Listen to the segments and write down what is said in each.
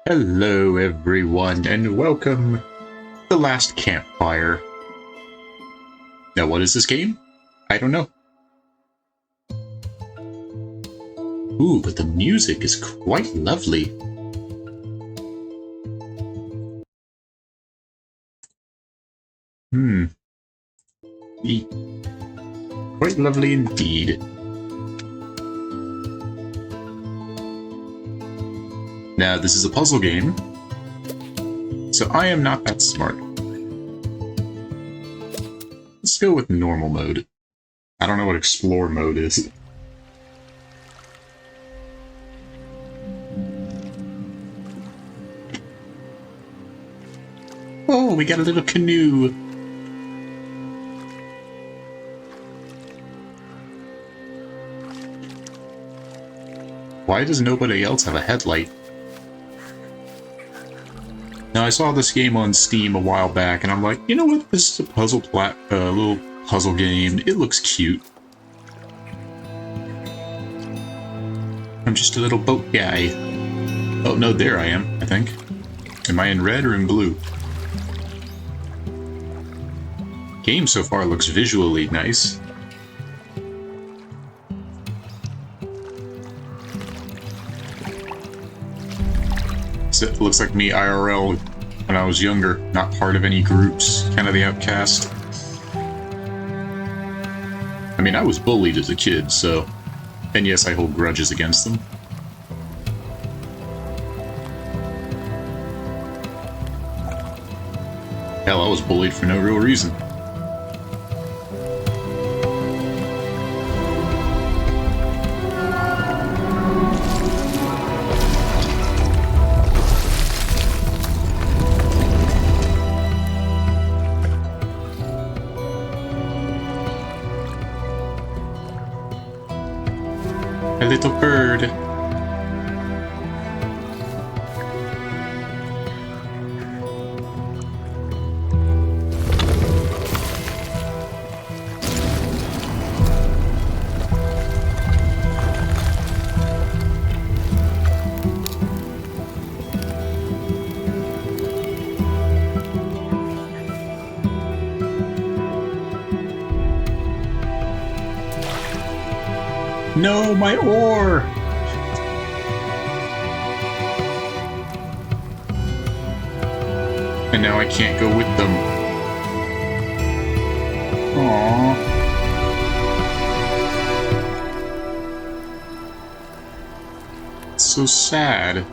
Hello everyone, and welcome to The Last Campfire. Now what is this game? I don't know. Ooh, but the music is quite lovely. Quite lovely indeed. Now, this is a puzzle game, so I am not that smart. Let's go with normal mode. I don't know what explore mode is. Oh, we got a little canoe. Why does nobody else have a headlight? Now, I saw this game on Steam a while back, and I'm like, you know what? This is a little puzzle game. It looks cute. I'm just a little boat guy. Oh, no, there I am, I think. Am I in red or in blue? Game so far looks visually nice. It looks like me IRL when I was younger, not part of any groups, kind of the outcast. I mean, I was bullied as a kid, so... And yes, I hold grudges against them. Hell, I was bullied for no real reason. A little bird. No, my oar! And now I can't go with them. Aww. It's so sad.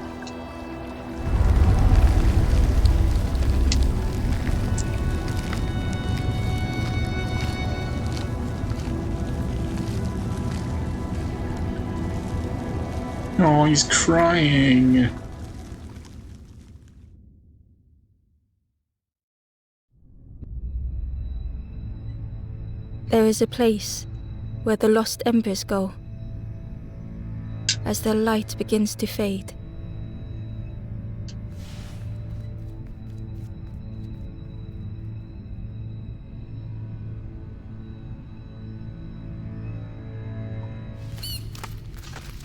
Oh, he's crying. There is a place where the lost embers go as their light begins to fade.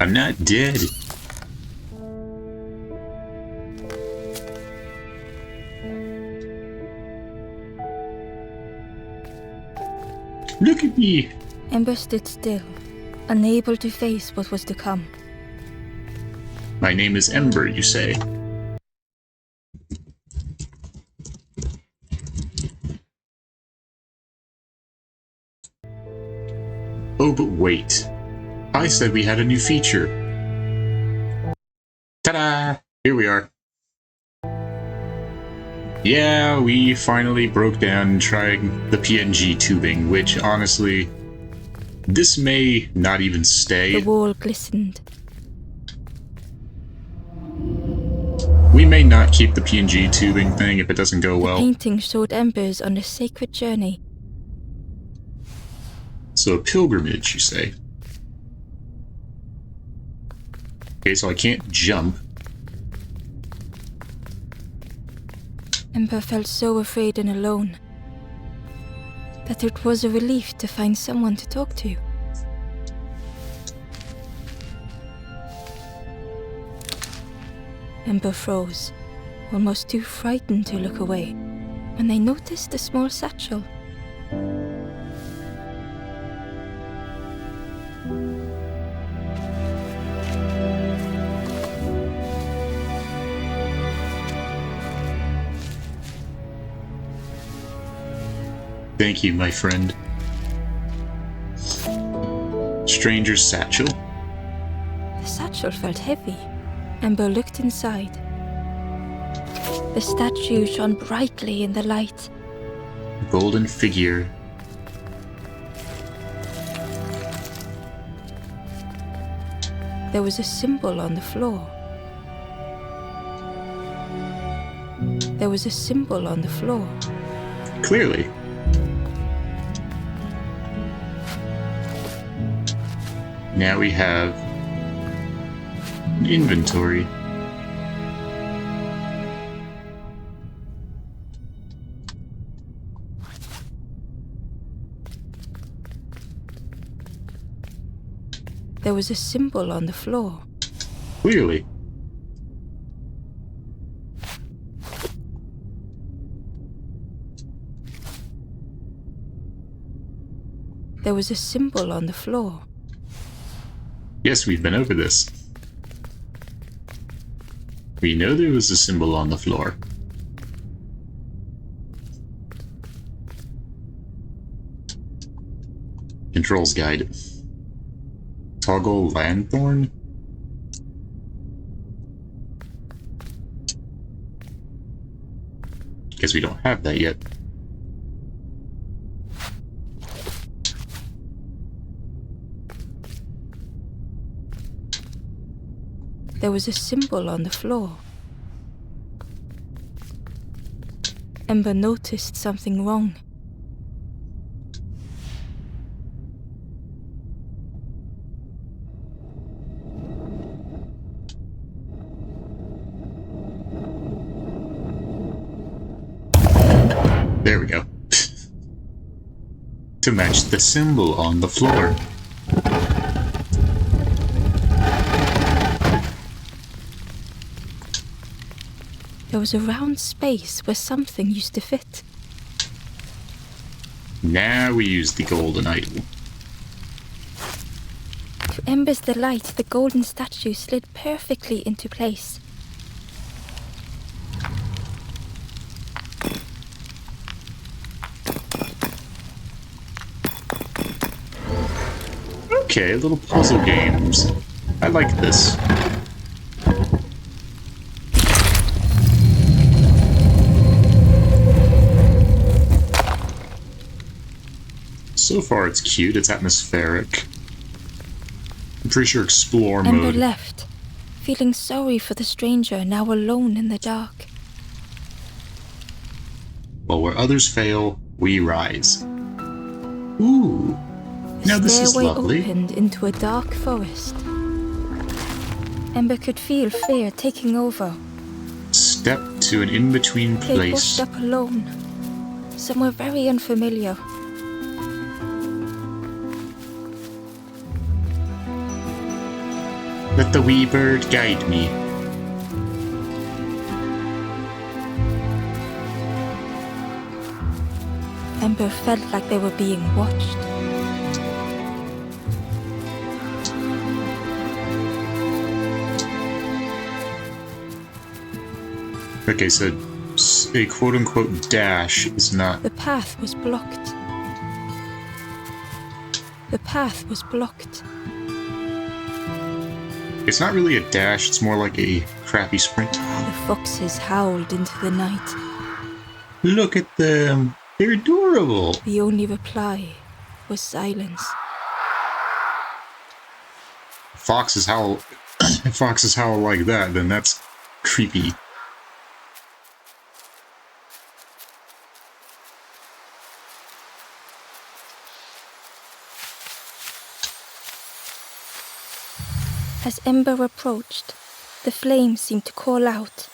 I'm not dead. Look at me! Ember stood still, unable to face what was to come. My name is Ember, you say? Oh, but wait. I said we had a new feature. Ta-da! Here we are. Yeah, we finally broke down trying the PNG tubing, which, honestly, this may not even stay. The wall glistened. We may not keep the PNG tubing thing if it doesn't go well. The painting showed embers on a sacred journey. So a pilgrimage, you say? Okay, so I can't jump. Ember felt so afraid and alone that it was a relief to find someone to talk to. Ember froze, almost too frightened to look away, when they noticed a small satchel. Thank you, my friend. Stranger's satchel. The satchel felt heavy. Ember looked inside. The statue shone brightly in the light. Golden figure. There was a symbol on the floor. There was a symbol on the floor. Clearly. Now we have an inventory. There was a symbol on the floor. Clearly. There was a symbol on the floor. Yes, we've been over this. We know there was a symbol on the floor. Controls guide. Toggle lanthorn? Guess we don't have that yet. There was a symbol on the floor. Ember noticed something wrong. There we go. To match the symbol on the floor. There was a round space where something used to fit. Now we use the golden idol. To Ember's delight, the golden statue slid perfectly into place. Okay, little puzzle games. I like this. So far it's cute, it's atmospheric. I'm pretty sure explore Ember mode. left, feeling sorry for the stranger now alone in the dark. Well, where others fail, we rise. Ooh. Now this is Stairway lovely. opened into a dark forest. Ember could feel fear taking over. Step to an in-between They place. washed up alone, somewhere very unfamiliar. Let the wee bird guide me. Ember felt like they were being watched. Okay, so a quote-unquote dash is not... The path was blocked. The path was blocked. It's not really a dash, it's more like a crappy sprint. The foxes howled into the night. Look at them! They're adorable! The only reply was silence. Foxes howl... if foxes howl like that, then that's creepy. As Ember approached, the flames seemed to call out.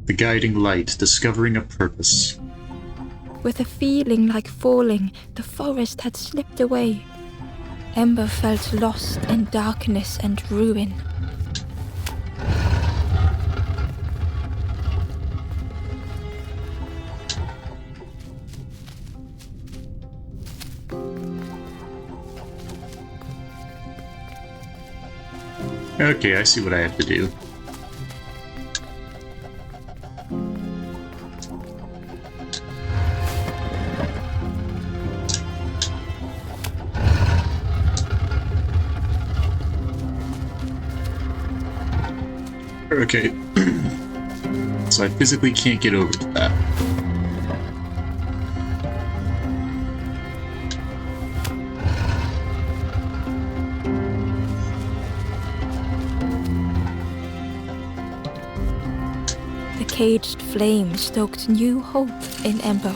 The guiding light, discovering a purpose. With a feeling like falling, the forest had slipped away, Ember felt lost in darkness and ruin. Okay, I see what I have to do. Okay. So I physically can't get over to that. The caged flame stoked new hope in Ember.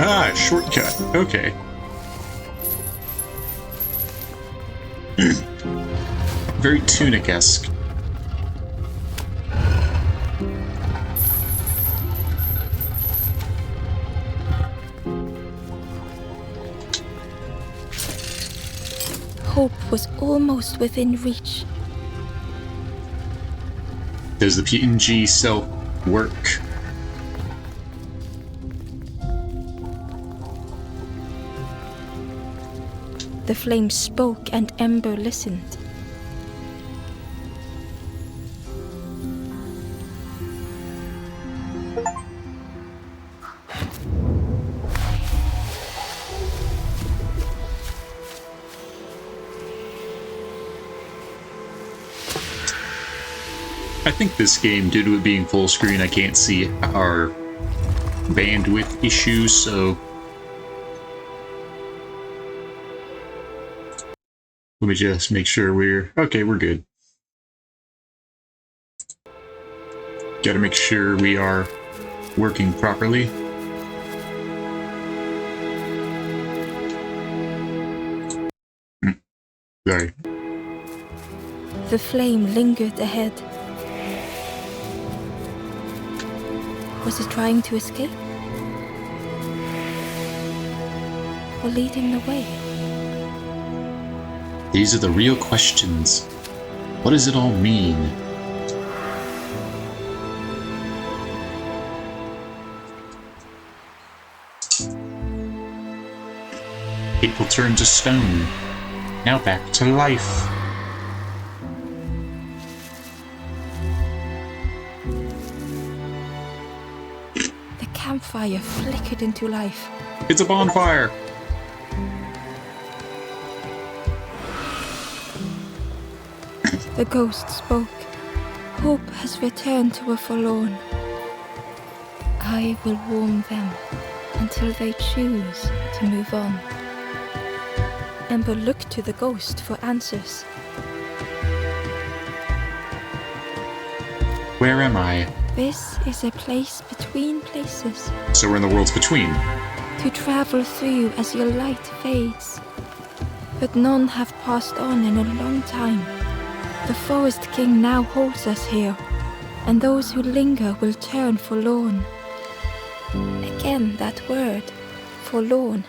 Ah, shortcut. Okay. Very Tunic-esque. Hope was almost within reach. Does the PNG cell work? The flame spoke and Ember listened. I think this game, due to it being full screen, I can't see our bandwidth issues, so let me just make sure we're good. Gotta make sure we are working properly. Sorry. The flame lingered ahead. Was it trying to escape? Or leading the way? These are the real questions. What does it all mean? It will turn to stone. Now back to life. The campfire flickered into life. It's a bonfire! The ghost spoke. Hope has returned to a forlorn. I will warm them until they choose to move on. Ember looked to the ghost for answers. Where am I? This is a place between places. So we're in the worlds between. To travel through as your light fades. But none have passed on in a long time. The Forest King now holds us here, and those who linger will turn forlorn. Again that word, forlorn.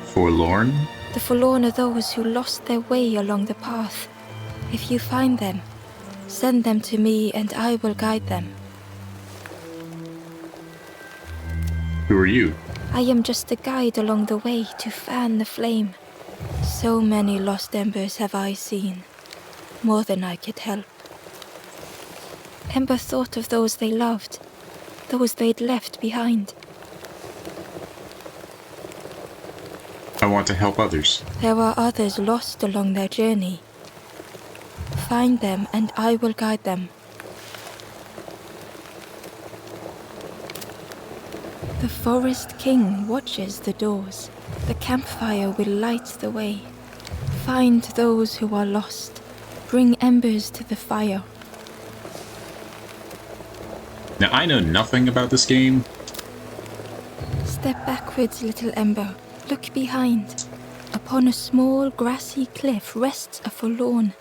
Forlorn? The forlorn are those who lost their way along the path. If you find them, send them to me and I will guide them. Who are you? I am just a guide along the way to fan the flame. So many lost embers have I seen, more than I could help. Ember thought of those they loved, those they'd left behind. I want to help others. There are others lost along their journey. Find them and I will guide them. The Forest King watches the doors. The campfire will light the way. Find those who are lost. Bring embers to the fire. Now, I know nothing about this game. Step backwards, little Ember. Look behind. Upon a small grassy cliff rests a forlorn.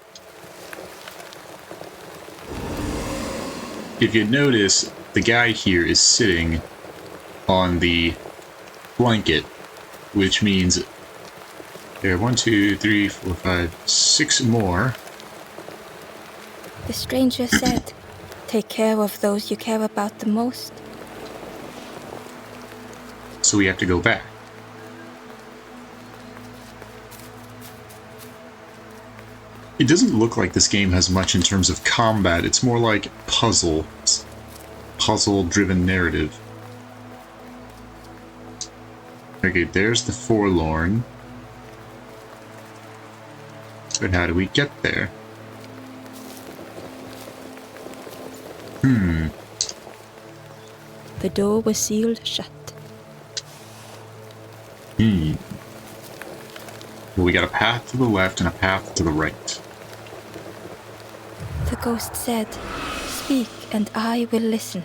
If you notice, the guy here is sitting on the blanket, which means there are 1, 2, 3, 4, 5, 6 more. The stranger said, "Take care of those you care about the most." So we have to go back. It doesn't look like this game has much in terms of combat. It's more like puzzle-driven narrative. Okay, there's the forlorn. But how do we get there? The door was sealed shut. Well, we got a path to the left and a path to the right. The ghost said, "Speak and I will listen."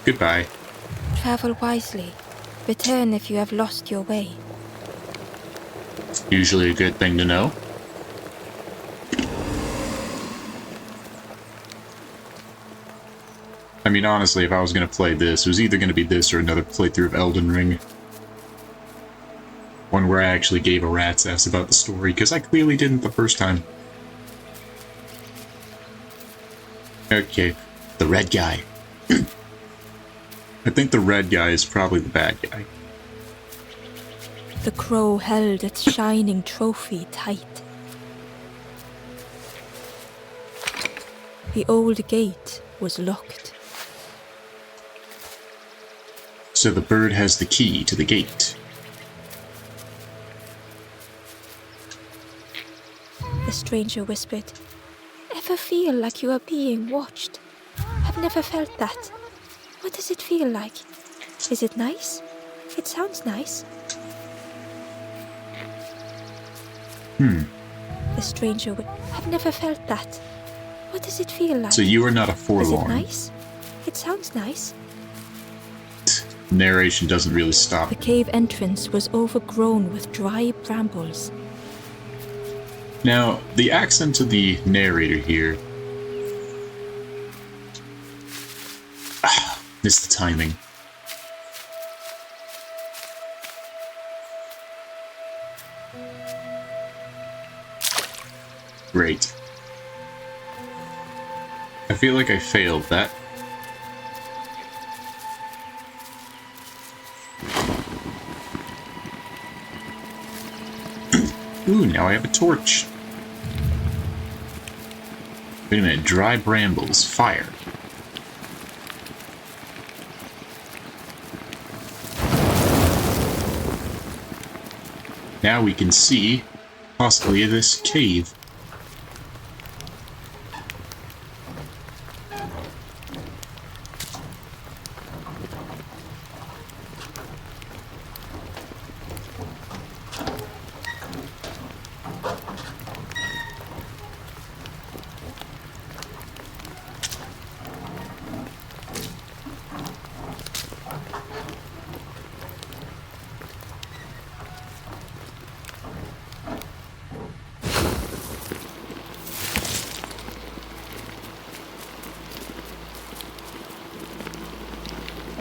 Goodbye. Travel wisely. Return if you have lost your way. Usually a good thing to know. I mean, honestly, if I was going to play this, it was either going to be this or another playthrough of Elden Ring. One where I actually gave a rat's ass about the story, because I clearly didn't the first time. Okay, the red guy. I think the red guy is probably the bad guy. The crow held its shining trophy tight. The old gate was locked. So the bird has the key to the gate. The stranger whispered, "Ever feel like you are being watched? I've never felt that. What does it feel like? Is it nice? It sounds nice." The stranger would, "I've never felt that. What does it feel like? So you are not a Is it forlorn. nice? It sounds nice." Narration doesn't really stop. The cave entrance was overgrown with dry brambles. Now, the accent of the narrator here... missed the timing. Great. I feel like I failed that. Ooh, now I have a torch. Wait a minute, dry brambles, fire. Now we can see, possibly, this cave.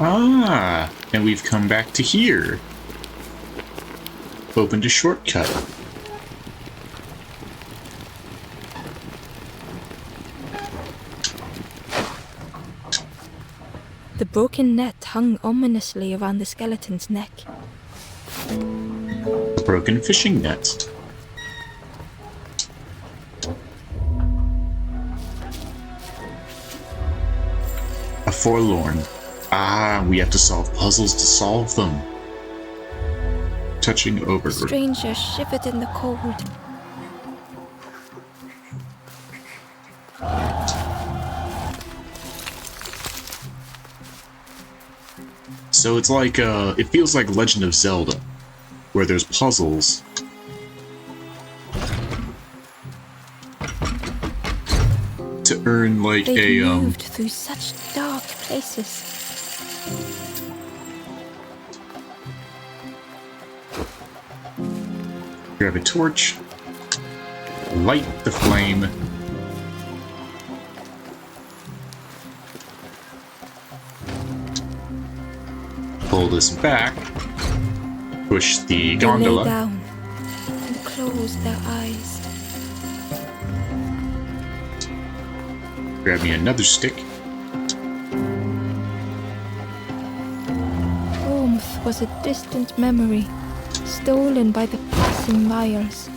Ah, and we've come back to here. Opened a shortcut. The broken net hung ominously around the skeleton's neck. A broken fishing net. A forlorn. Ah, we have to solve puzzles to solve them. Touching over. The stranger shivered in the cold. So it's like, it feels like Legend of Zelda, where there's puzzles. To earn, like, They moved through such dark places. Grab a torch. Light the flame. Pull this back. Push the They lay gondola. down and close their eyes. Grab me another stick. Warmth was a distant memory, stolen by the passing miles.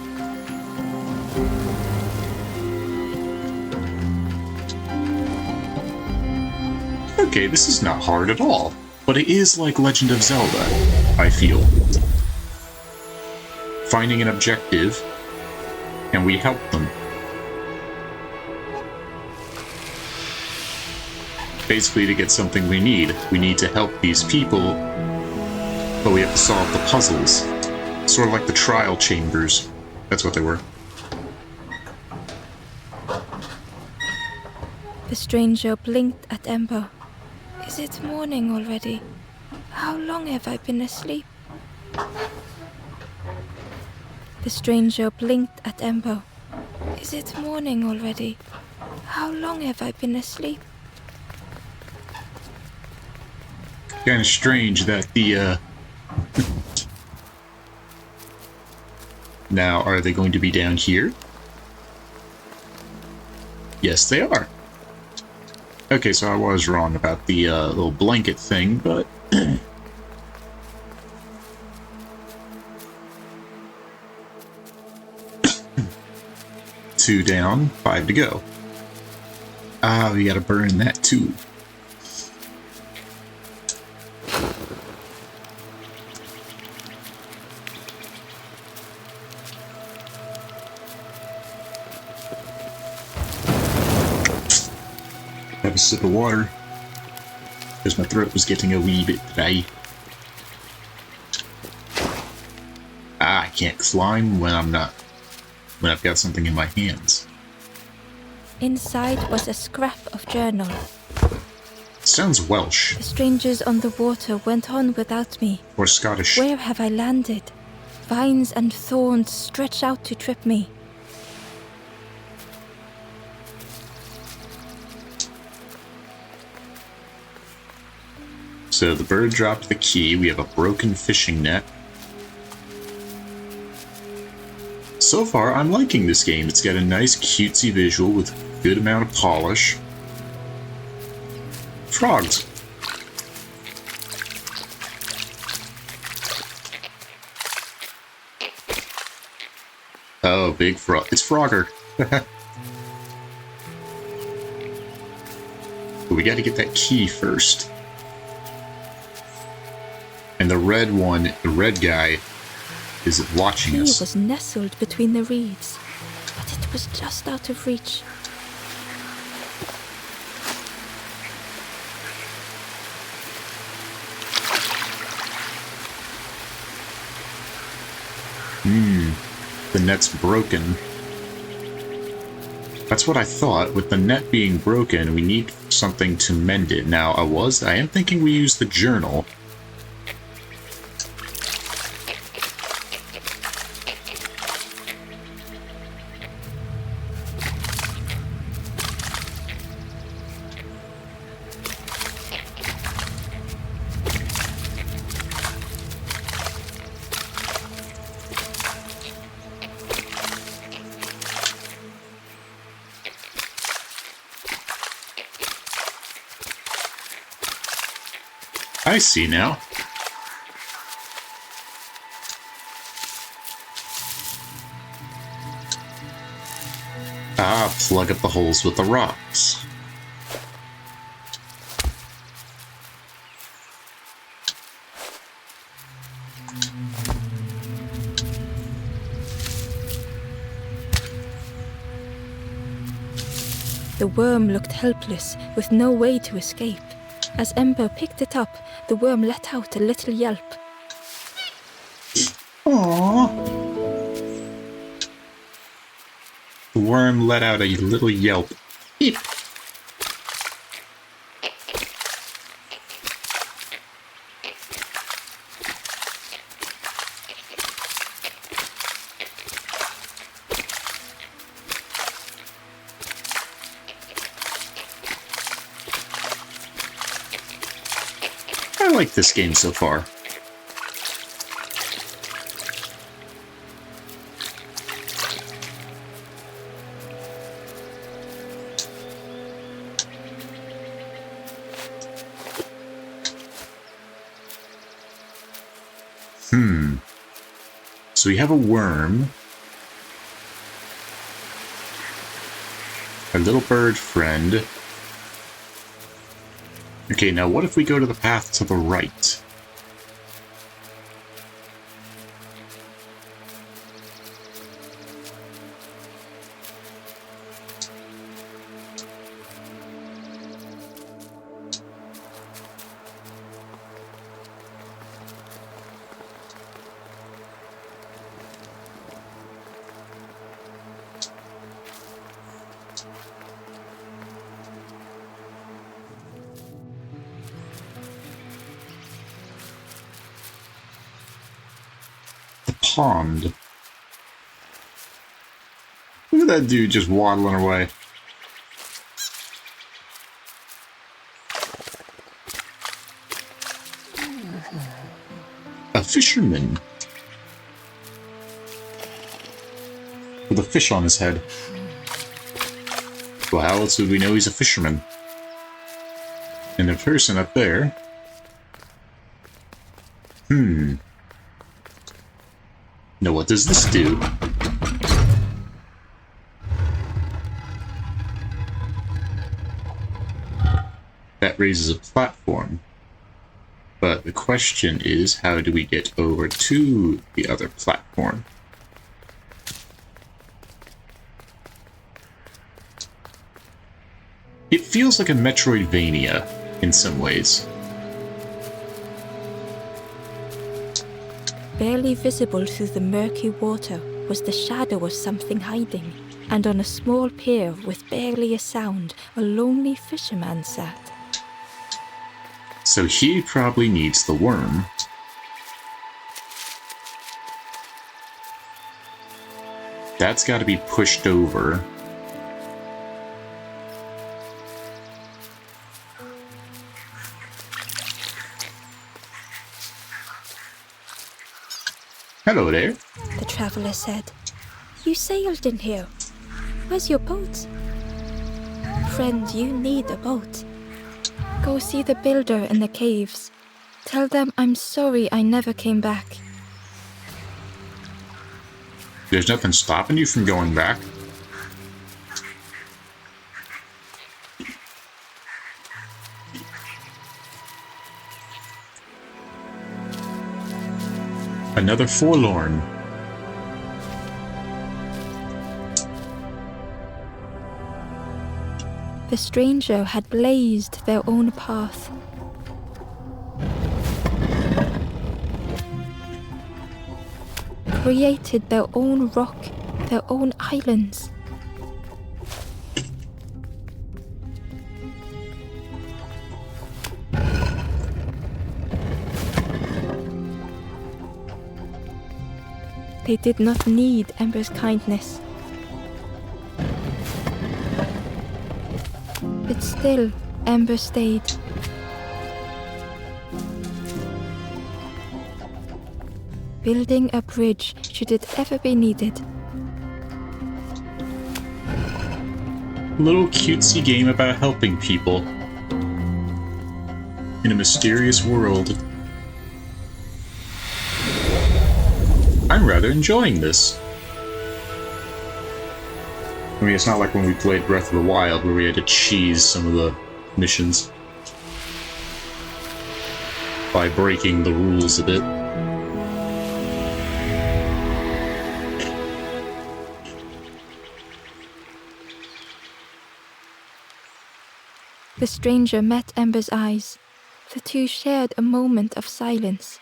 Okay, this is not hard at all. But it is like Legend of Zelda, I feel. Finding an objective, and we help them. Basically, to get something we need to help these people, but we have to solve the puzzles. Sort of like the trial chambers. That's what they were. The stranger blinked at Ember. Is it morning already? How long have I been asleep? The stranger blinked at Ember. Is it morning already? How long have I been asleep? Kind of strange that the, Now, are they going to be down here? Yes, they are. Okay, so I was wrong about the little blanket thing, but... Two down, 5 to go. Ah, we gotta burn that too. Have a sip of water, because my throat was getting a wee bit dry. I can't climb when I've got something in my hands. Inside was a scrap of journal. Sounds Welsh. The strangers on the water went on without me. Or Scottish. Where have I landed? Vines and thorns stretch out to trip me. So the bird dropped the key. We have a broken fishing net. So far, I'm liking this game. It's got a nice cutesy visual with a good amount of polish. Frogs. Oh, big frog. It's Frogger. But we got to get that key first. And the red one, the red guy, is watching us. He was nestled between the reeds, but it was just out of reach. The net's broken. That's what I thought. With the net being broken, we need something to mend it. Now, I am thinking we use the journal. I see now. Ah, plug up the holes with the rocks. The worm looked helpless, with no way to escape. As Ember picked it up, the worm let out a little yelp. Aww. The worm let out a little yelp. Beep. like this game so far. So we have a worm. Our little bird friend. Okay, now what if we go to the path to the right? Pond. Look at that dude just waddling away. A fisherman. With a fish on his head. Well, how else would we know he's a fisherman? And the person up there. Now what does this do? That raises a platform. But the question is, how do we get over to the other platform? It feels like a Metroidvania in some ways. Barely visible through the murky water was the shadow of something hiding, and on a small pier with barely a sound, a lonely fisherman sat. So he probably needs the worm. That's got to be pushed over. Hello there. The traveler said, "You sailed in here. Where's your boat?" "Friend, you need a boat. Go see the builder in the caves. Tell them I'm sorry I never came back." There's nothing stopping you from going back. Another forlorn. The stranger had blazed their own path. Created their own rock, their own islands. They did not need Ember's kindness. But still, Ember stayed. Building a bridge should it ever be needed. A little cutesy game about helping people in a mysterious world. I'm rather enjoying this. I mean, it's not like when we played Breath of the Wild where we had to cheese some of the missions by breaking the rules a bit. The stranger met Ember's eyes. The two shared a moment of silence.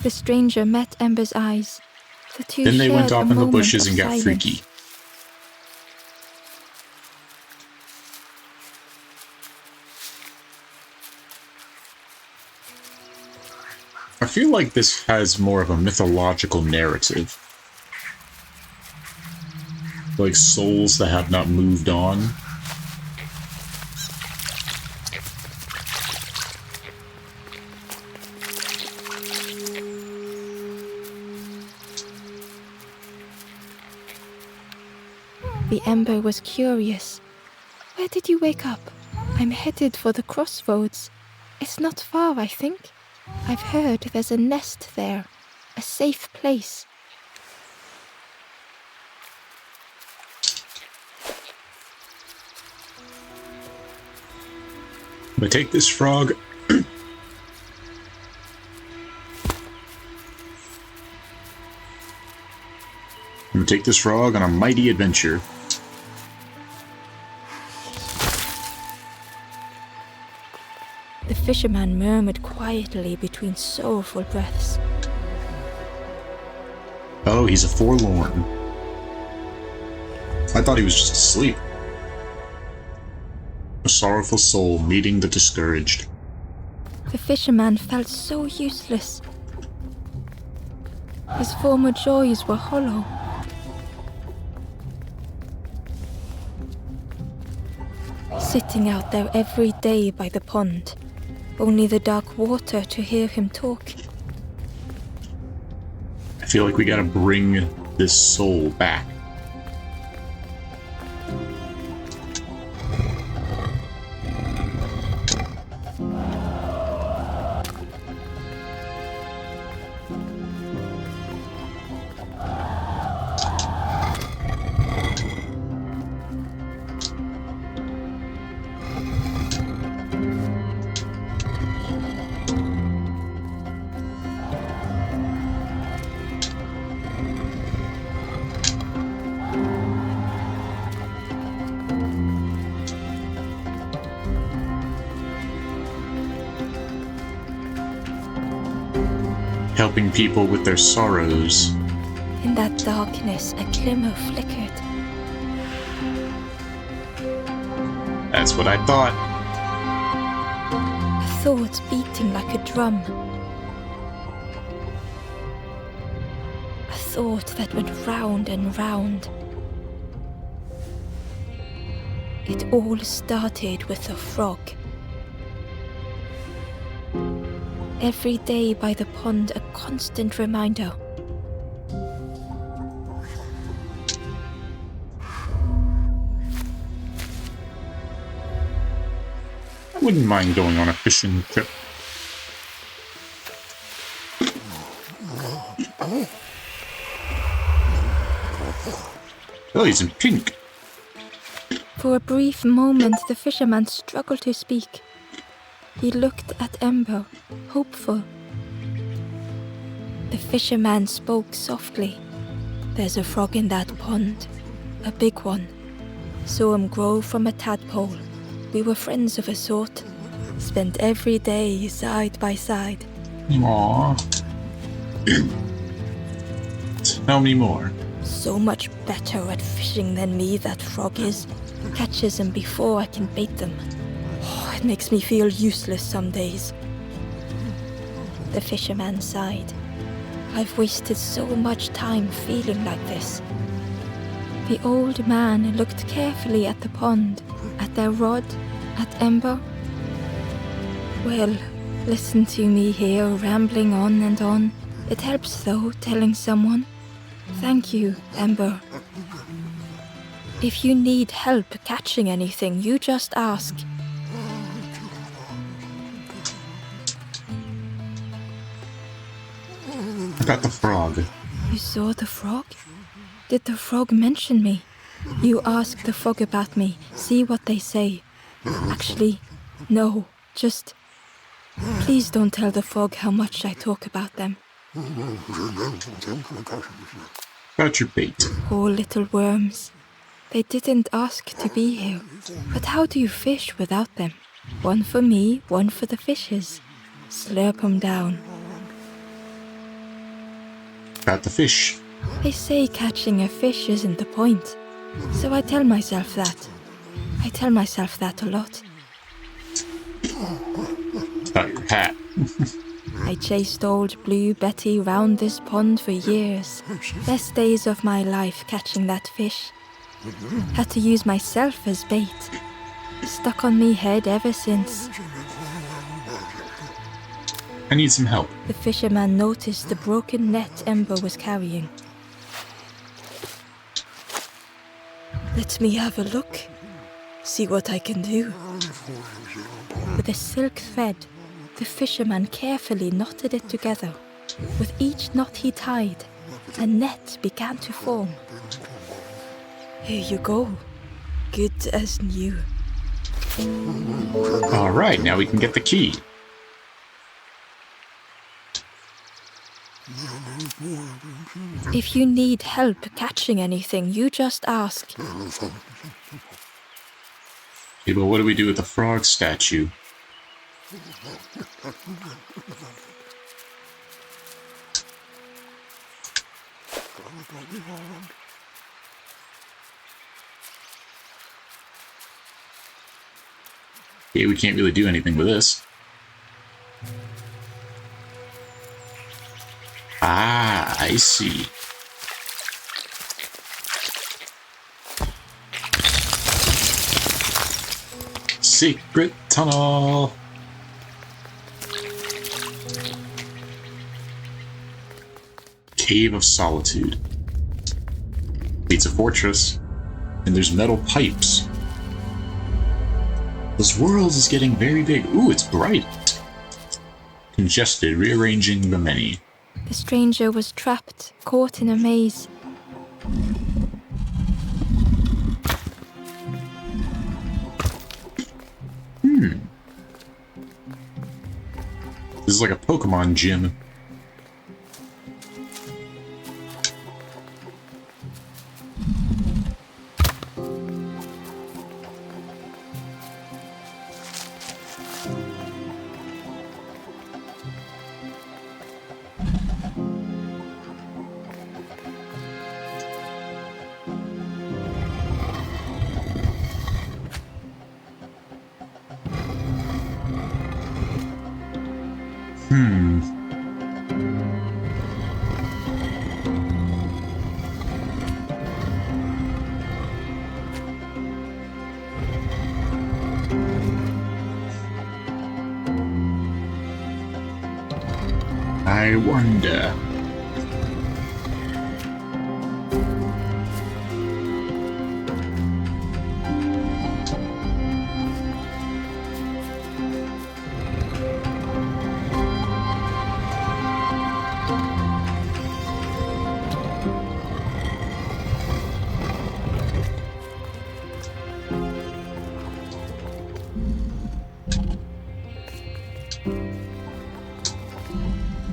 The stranger met Ember's eyes. The two Then they went shared off a in the moment bushes of and got silence. freaky. I feel like this has more of a mythological narrative. Like souls that have not moved on. The Ember was curious. Where did you wake up? I'm headed for the crossroads. It's not far, I think. I've heard there's a nest there. A safe place. I'm gonna take this frog. I'm gonna take this frog on a mighty adventure. The fisherman murmured quietly between sorrowful breaths. Oh, he's a forlorn. I thought he was just asleep. A sorrowful soul meeting the discouraged. The fisherman felt so useless. His former joys were hollow. Sitting out there every day by the pond, only the dark water to hear him talk. I feel like we gotta bring this soul back. Helping people with their sorrows. In that darkness, a glimmer flickered. That's what I thought. A thought beating like a drum. A thought that went round and round. It all started with a frog. Every day by the pond, a constant reminder. I wouldn't mind going on a fishing trip. Oh, he's in pink. For a brief moment, the fisherman struggled to speak. He looked at Ember, hopeful. The fisherman spoke softly. There's a frog in that pond, a big one. Saw him grow from a tadpole. We were friends of a sort. Spent every day side by side. Aww. Tell me more. So much better at fishing than me, that frog is. Catches them before I can bait them. Oh, it makes me feel useless some days. The fisherman sighed. I've wasted so much time feeling like this. The old man looked carefully at the pond, at their rod, at Ember. Well, listen to me here, rambling on and on. It helps, though, telling someone. Thank you, Ember. If you need help catching anything, you just ask. I got the frog. You saw the frog? Did the frog mention me? You ask the frog about me, see what they say. Actually, no, just... Please don't tell the frog how much I talk about them. Got your bait. Poor little worms. They didn't ask to be here. But how do you fish without them? One for me, one for the fishes. Slurp 'em down. Got the fish. They say catching a fish isn't the point. So I tell myself that. I tell myself that a lot. Got your hat. I chased old Blue Betty round this pond for years. Best days of my life catching that fish. Had to use myself as bait. Stuck on me head ever since. I need some help. The fisherman noticed the broken net Ember was carrying. The Let me have a look. See what I can do. With a silk thread, the fisherman carefully knotted it together. With each knot he tied, a net began to form. Here you go. Good as new. Alright, now we can get the key. If you need help catching anything, you just ask. Okay, but what do we do with the frog statue? Okay, we can't really do anything with this. Ah, I see. Secret tunnel! Cave of Solitude. It's a fortress, and there's metal pipes. This world is getting very big. Ooh, it's bright. Congested, rearranging the many. The stranger was trapped, caught in a maze. This is like a Pokemon gym. I wonder.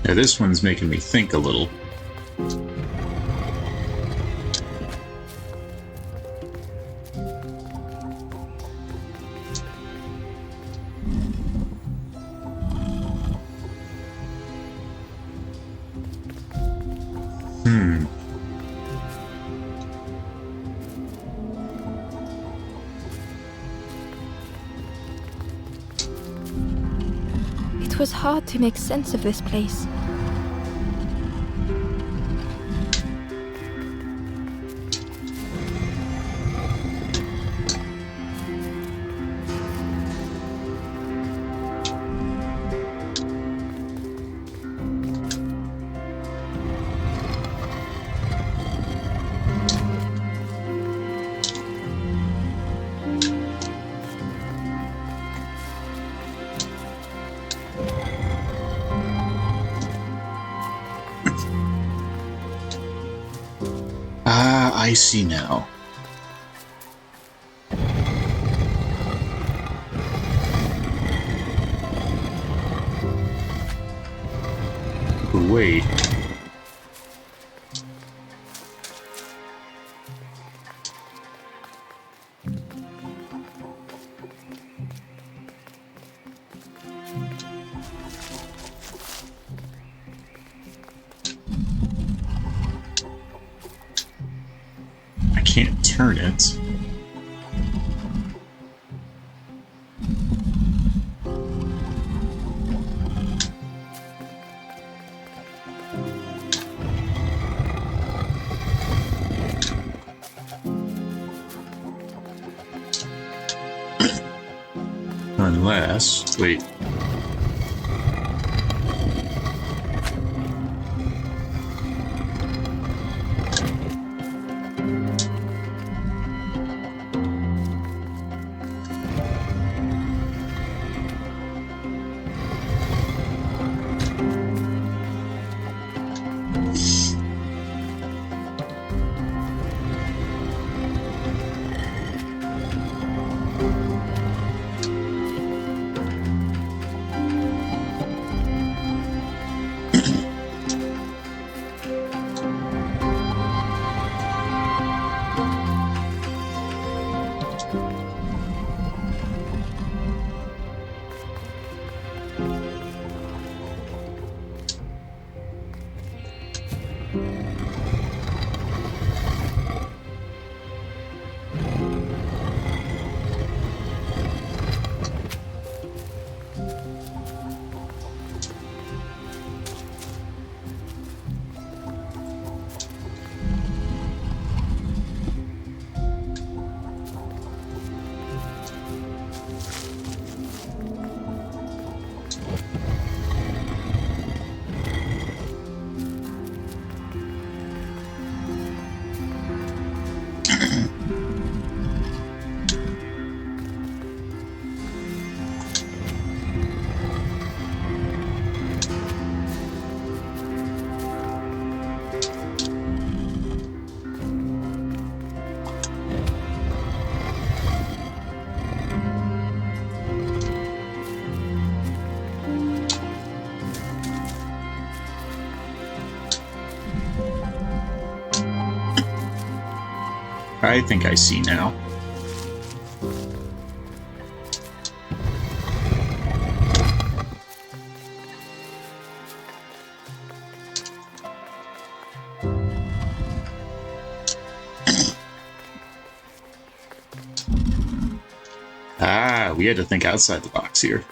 Now this one's making me think a little. It was hard to make sense of this place. I see now. But wait. Can't turn it. Unless, wait. I think I see now. Ah, we had to think outside the box here.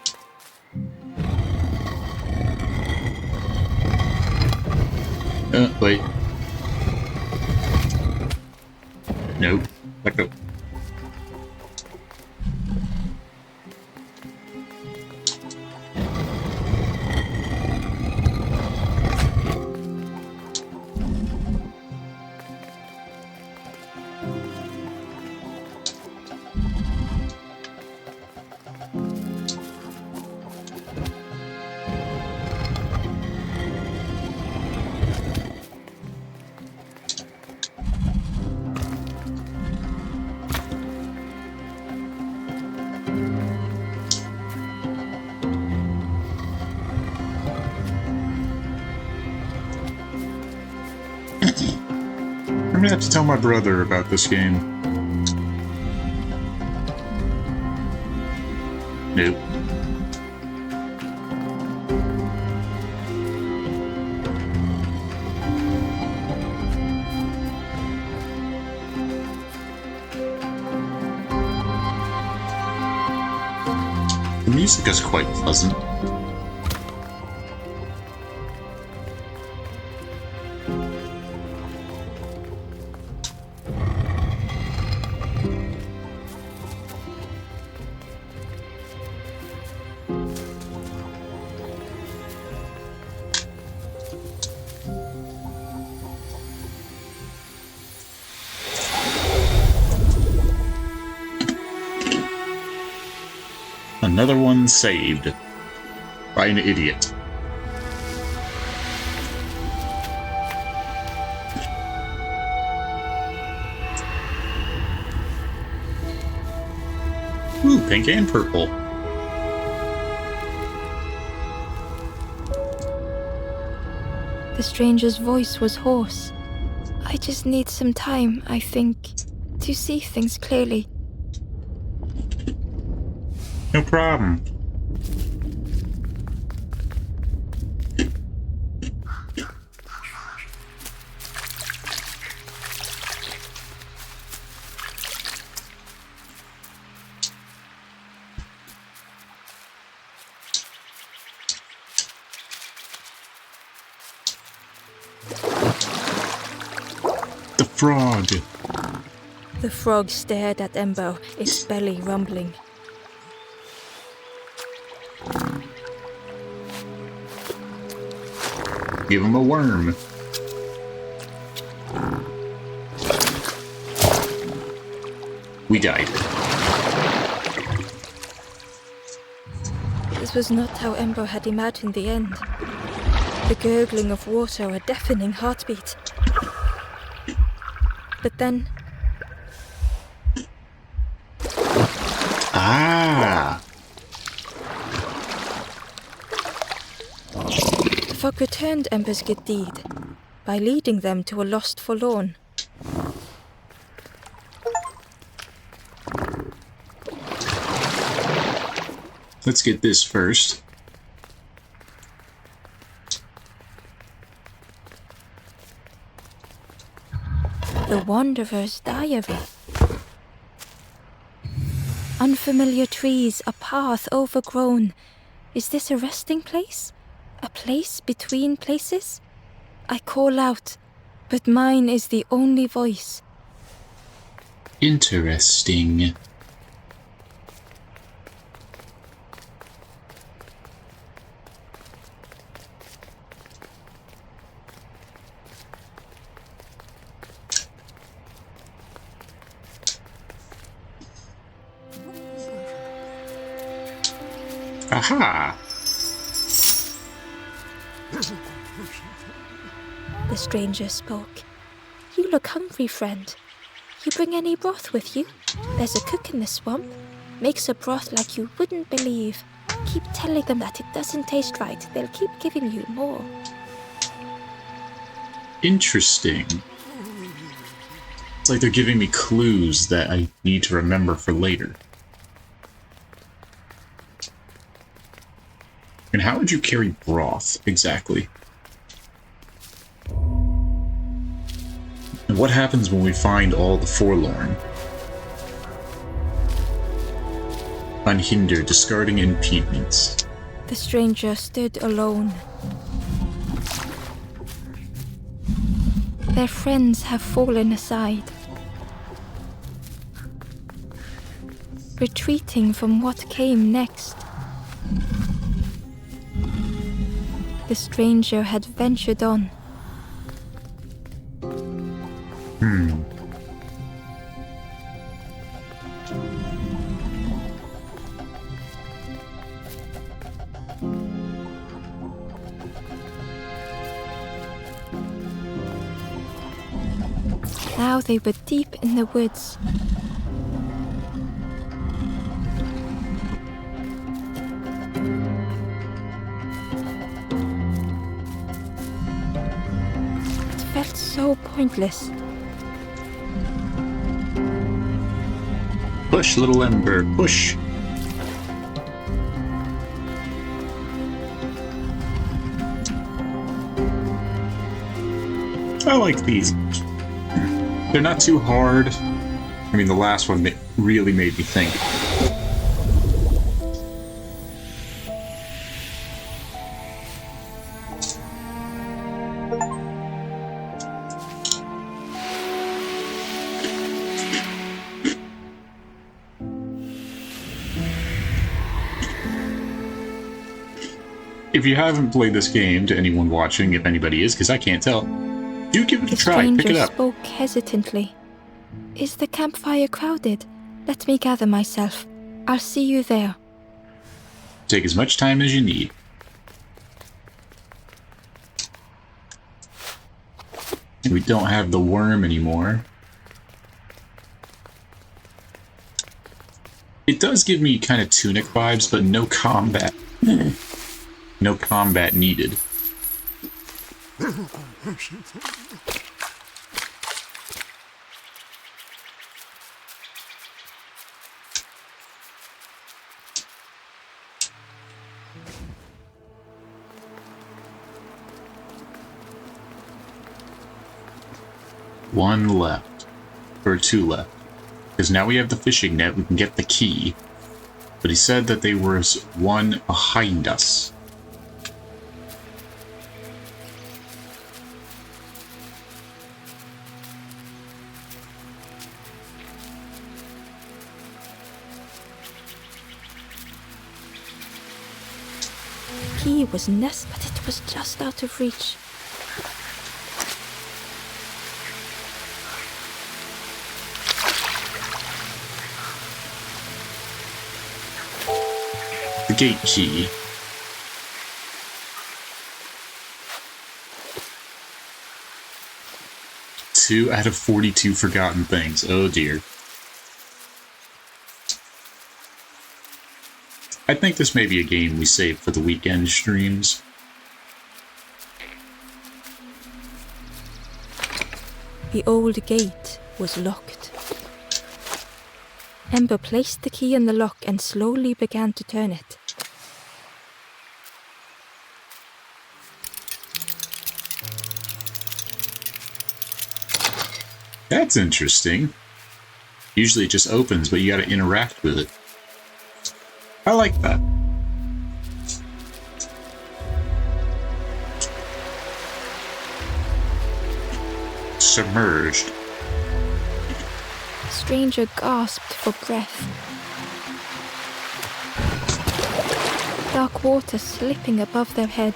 Wait. Nope. Let go. I'm gonna have to tell my brother about this game. Nope. The music is quite pleasant. Another one saved by an idiot. Ooh, pink and purple. The stranger's voice was hoarse. I just need some time, I think, to see things clearly. No problem. The frog. The frog stared at Embo, its belly rumbling. Give him a worm. We died. This was not how Embo had imagined the end. The gurgling of water, a deafening heartbeat. But then... Ah! The fog returned Ember's good deed by leading them to a lost forlorn. Let's get this first. The Wanderer's Diary. Unfamiliar trees, a path overgrown. Is this a resting place? A place between places? I call out, but mine is the only voice. Interesting. Aha! The stranger spoke. You look hungry, friend. You bring any broth with you? There's a cook in the swamp. Makes a broth like you wouldn't believe. Keep telling them that it doesn't taste right. They'll keep giving you more. Interesting. It's like they're giving me clues that I need to remember for later. And how would you carry broth, exactly? And what happens when we find all the forlorn? Unhindered, discarding impediments. The stranger stood alone. Their friends have fallen aside, retreating from what came next. The stranger had ventured on. Now they were deep in the woods. It felt so pointless. Push, little ember, push! I like these. They're not too hard. I mean, the last one really made me think. If you haven't played this game, to anyone watching, if anybody is, because I can't tell, do give it a try. Pick it up. The stranger spoke hesitantly. Is the campfire crowded? Let me gather myself. I'll see you there. Take as much time as you need. We don't have the worm anymore. It does give me kind of Tunic vibes, but no combat. No combat needed. One left. Or two left. Because now we have the fishing net, we can get the key. But he said that there was one behind us. The key was nest, but it was just out of reach. The gate key. Two out of 42 forgotten things. Oh dear. I think this may be a game we save for the weekend streams. The old gate was locked. Ember placed the key in the lock and slowly began to turn it. That's interesting. Usually it just opens, but you gotta interact with it. I like that. Submerged. The stranger gasped for breath. Dark water slipping above their head.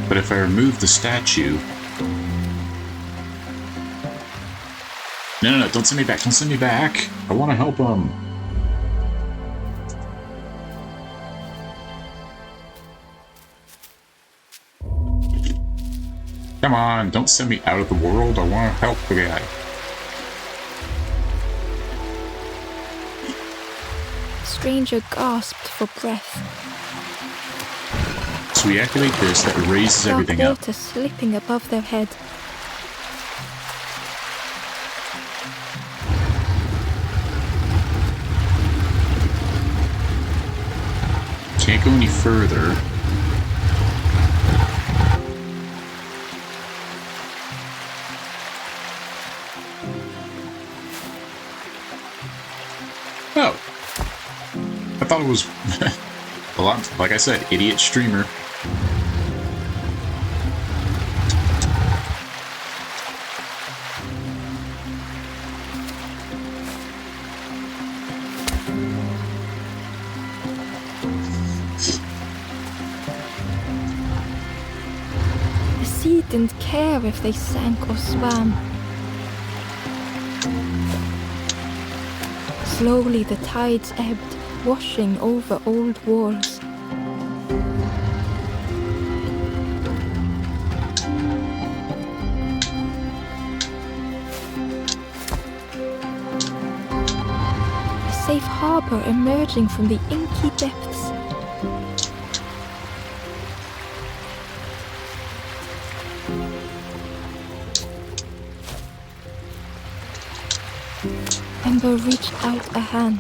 But if I remove the statue... No, don't send me back. Don't send me back. I want to help him. Come on, don't send me out of the world. I want to help the guy. The stranger gasped for breath. So we activate this, that raises everything up. Dark water slipping above their head. Can't go any further. Oh. I thought it was a lot, like I said, idiot streamer. The sea didn't care if they sank or swam. Slowly the tides ebbed, washing over old walls. A safe harbor emerging from the inky depths. Ember reached out a hand.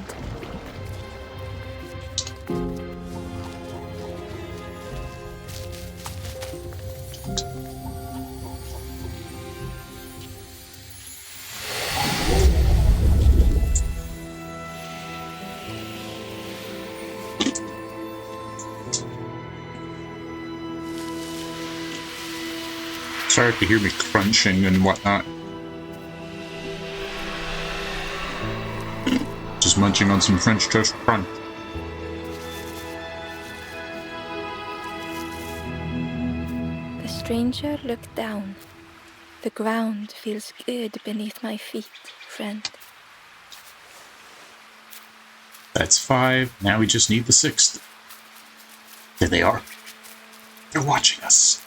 Sorry to hear me crunching and whatnot. Just munching on some French toast crunch. The stranger looked down. The ground feels good beneath my feet, friend. That's 5. Now we just need the 6th. There they are. They're watching us.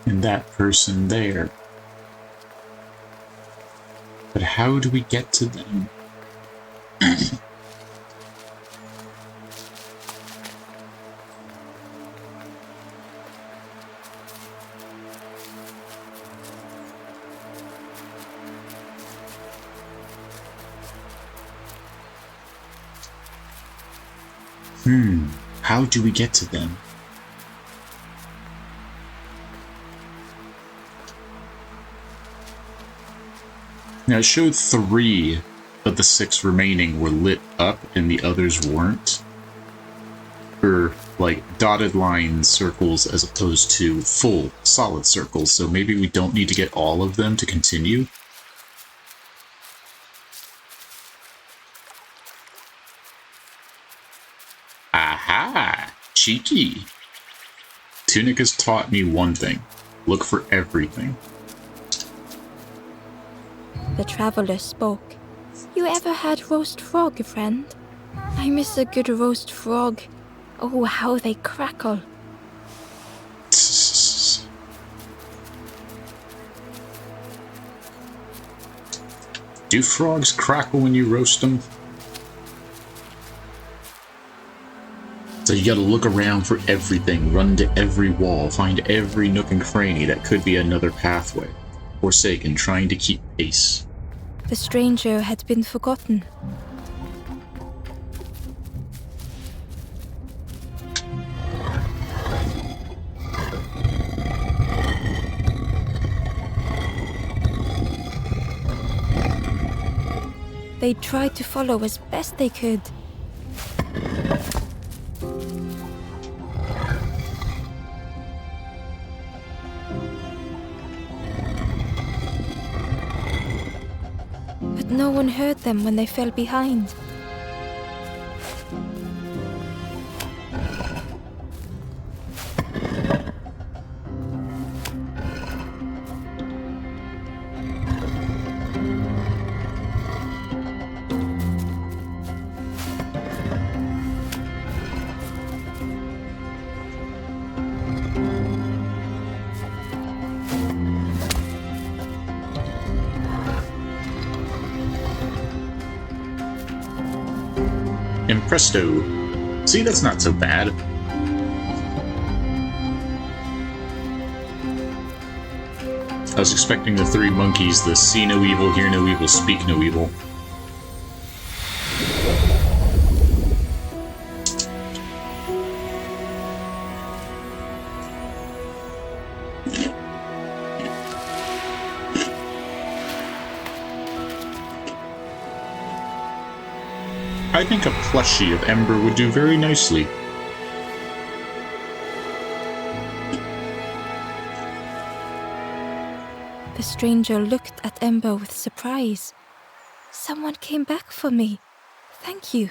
And that person there. But how do we get to them? How do we get to them? Now it showed 3, but the 6 remaining were lit up and the others weren't. Or, like, dotted line circles as opposed to full, solid circles, so maybe we don't need to get all of them to continue. Aha! Cheeky! Tunic has taught me one thing. Look for everything. The traveler spoke. You ever had roast frog, friend? I miss a good roast frog. Oh, how they crackle. Do frogs crackle when you roast them? So you gotta look around for everything, run to every wall, find every nook and cranny that could be another pathway. Forsaken, trying to keep pace. The stranger had been forgotten. They tried to follow as best they could. no one heard them when they fell behind. Impresto. See, that's not so bad. I was expecting the three monkeys, the see no evil, hear no evil, speak no evil. I think a plushie of Ember would do very nicely. The stranger looked at Ember with surprise. Someone came back for me. Thank you.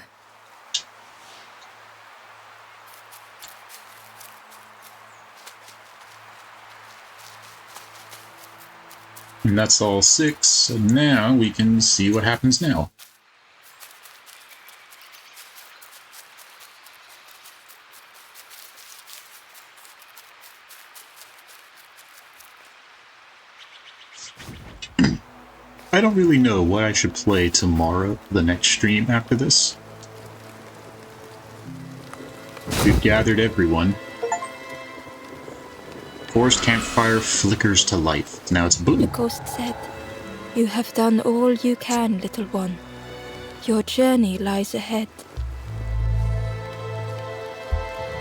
And that's all 6, so now we can see what happens now. I don't really know what I should play tomorrow, the next stream after this. We've gathered everyone. Forest campfire flickers to life. Now it's blue. The ghost said, "You have done all you can, little one. Your journey lies ahead."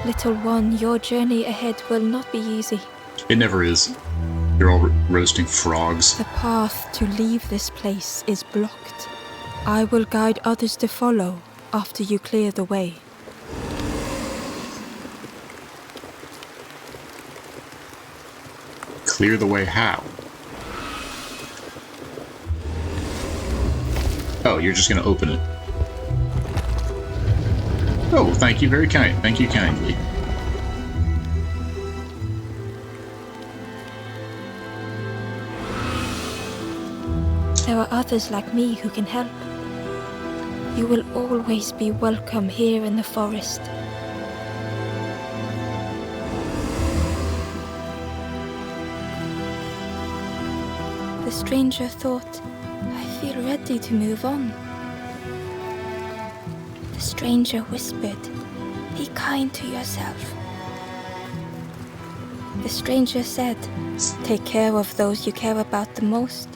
Little one, your journey ahead will not be easy. It never is. You're all roasting frogs. The path to leave this place is blocked. I will guide others to follow after you clear the way. Clear the way how? Oh, you're just gonna open it. Oh, thank you very kind. Thank you kindly. There are others like me who can help. You will always be welcome here in the forest. The stranger thought, "I feel ready to move on." The stranger whispered, "Be kind to yourself." The stranger said, "Take care of those you care about the most."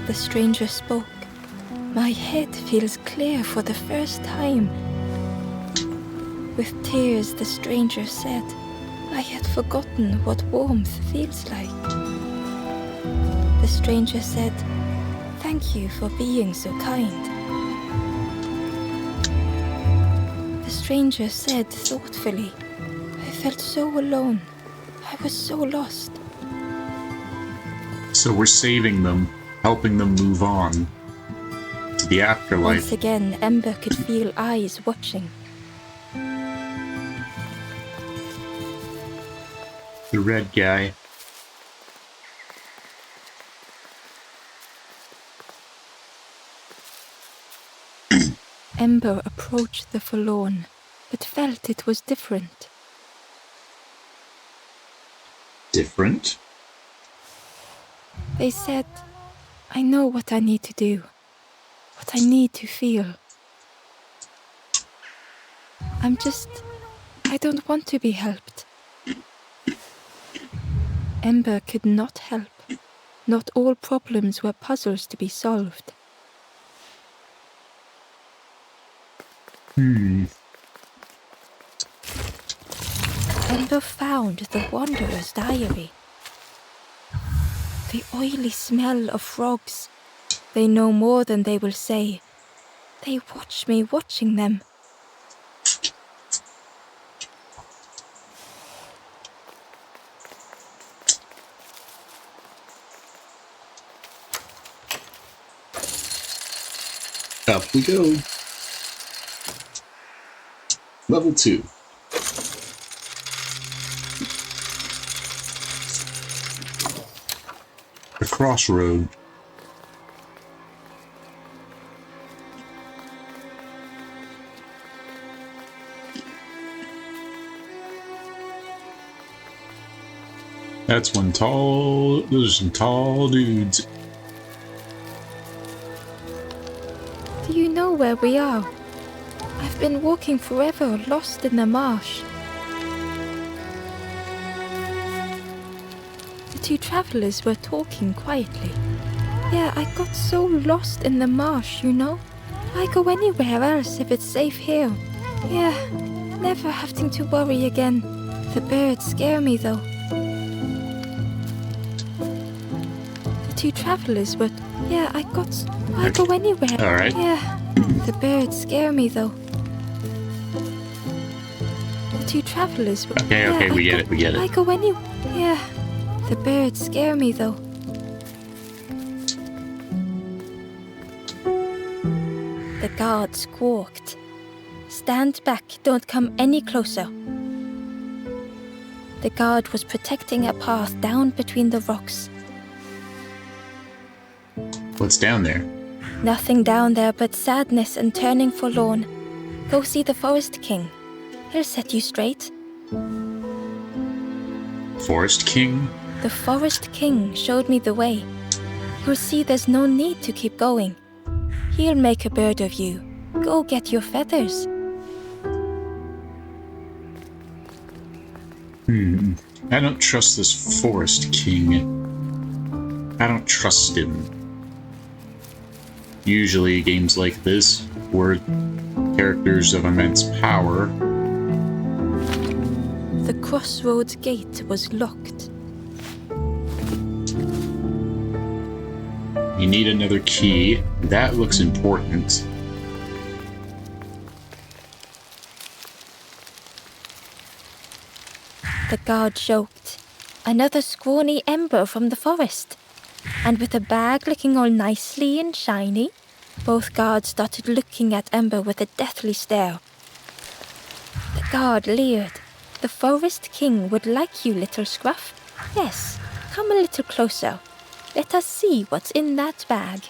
The stranger spoke. "My head feels clear for the first time." With tears, the stranger said, "I had forgotten what warmth feels like." The stranger said, "Thank you for being so kind." The stranger said thoughtfully, "I felt so alone. I was so lost." So we're saving them, helping them move on to the afterlife. Once again, Ember could feel eyes watching. The red guy. Ember approached the forlorn, but felt it was different. Different? They said, "I know what I need to do, what I need to feel. I don't want to be helped." Ember could not help. Not all problems were puzzles to be solved. Ember found the Wanderer's diary. The oily smell of frogs. They know more than they will say. They watch me watching them. Up we go. Level 2. The crossroad. That's one tall... Those are some tall dudes. Do you know where we are? I've been walking forever, lost in the marsh. The two travelers were talking quietly. Yeah, I got so lost in the marsh, you know? I go anywhere else if it's safe here. Yeah, never having to worry again. The birds scare me though. The two travelers were... Yeah, I go anywhere. All right. Yeah, the birds scare me though. The two travelers were... Okay, Yeah, we get it. I go anywhere. Yeah, the birds scare me though. The guard squawked. Stand back, don't come any closer. The guard was protecting a path down between the rocks. What's down there? Nothing down there but sadness and turning forlorn. Go see the Forest King. He'll set you straight. Forest King? The Forest King showed me the way. You'll see there's no need to keep going. He'll make a bird of you. Go get your feathers. I don't trust this Forest King. I don't trust him. Usually games like this, where characters of immense power... The crossroads gate was locked. You need another key. That looks important. The guard joked. Another scrawny ember from the forest. And with a bag looking all nicely and shiny, both guards started looking at Ember with a deathly stare. The guard leered. The Forest King would like you, little scruff. Yes, come a little closer. Let us see what's in that bag.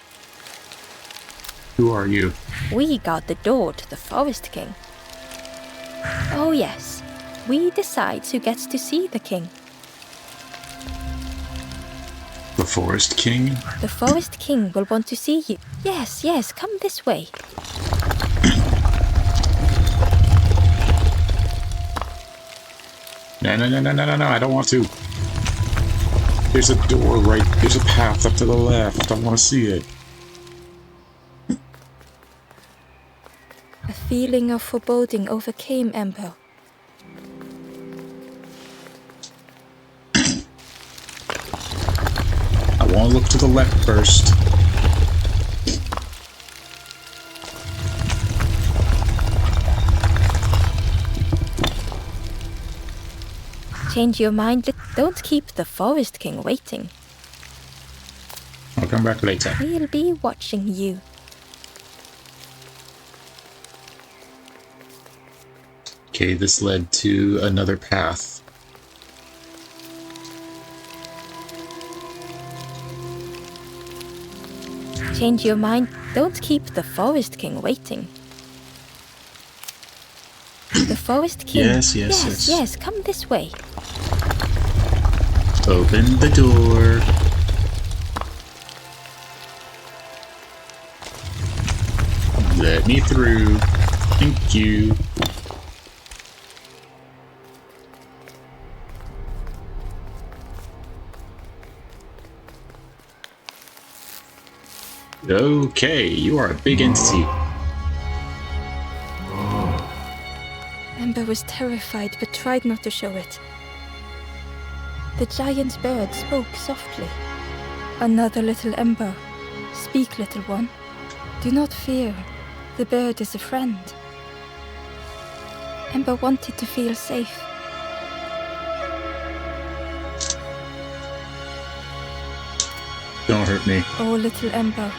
Who are you? We guard the door to the Forest King. Oh yes, we decide who gets to see the king. The Forest King? The Forest King will want to see you. Yes, come this way. No, I don't want to. There's a door there's a path up to the left. I want to see it. A feeling of foreboding overcame Ember. I want to look to the left first. Change your mind. Don't keep the Forest King waiting. I'll come back later. We'll be watching you. Okay, this led to another path. Change your mind. Don't keep the Forest King waiting. The Forest King. Yes, come this way. Open the door. Let me through. Thank you. Okay, you are a big entity. Ember was terrified but tried not to show it. The giant bird spoke softly. Another little Ember. Speak, little one. Do not fear. The bird is a friend. Ember wanted to feel safe. Don't hurt me. Oh, little Ember.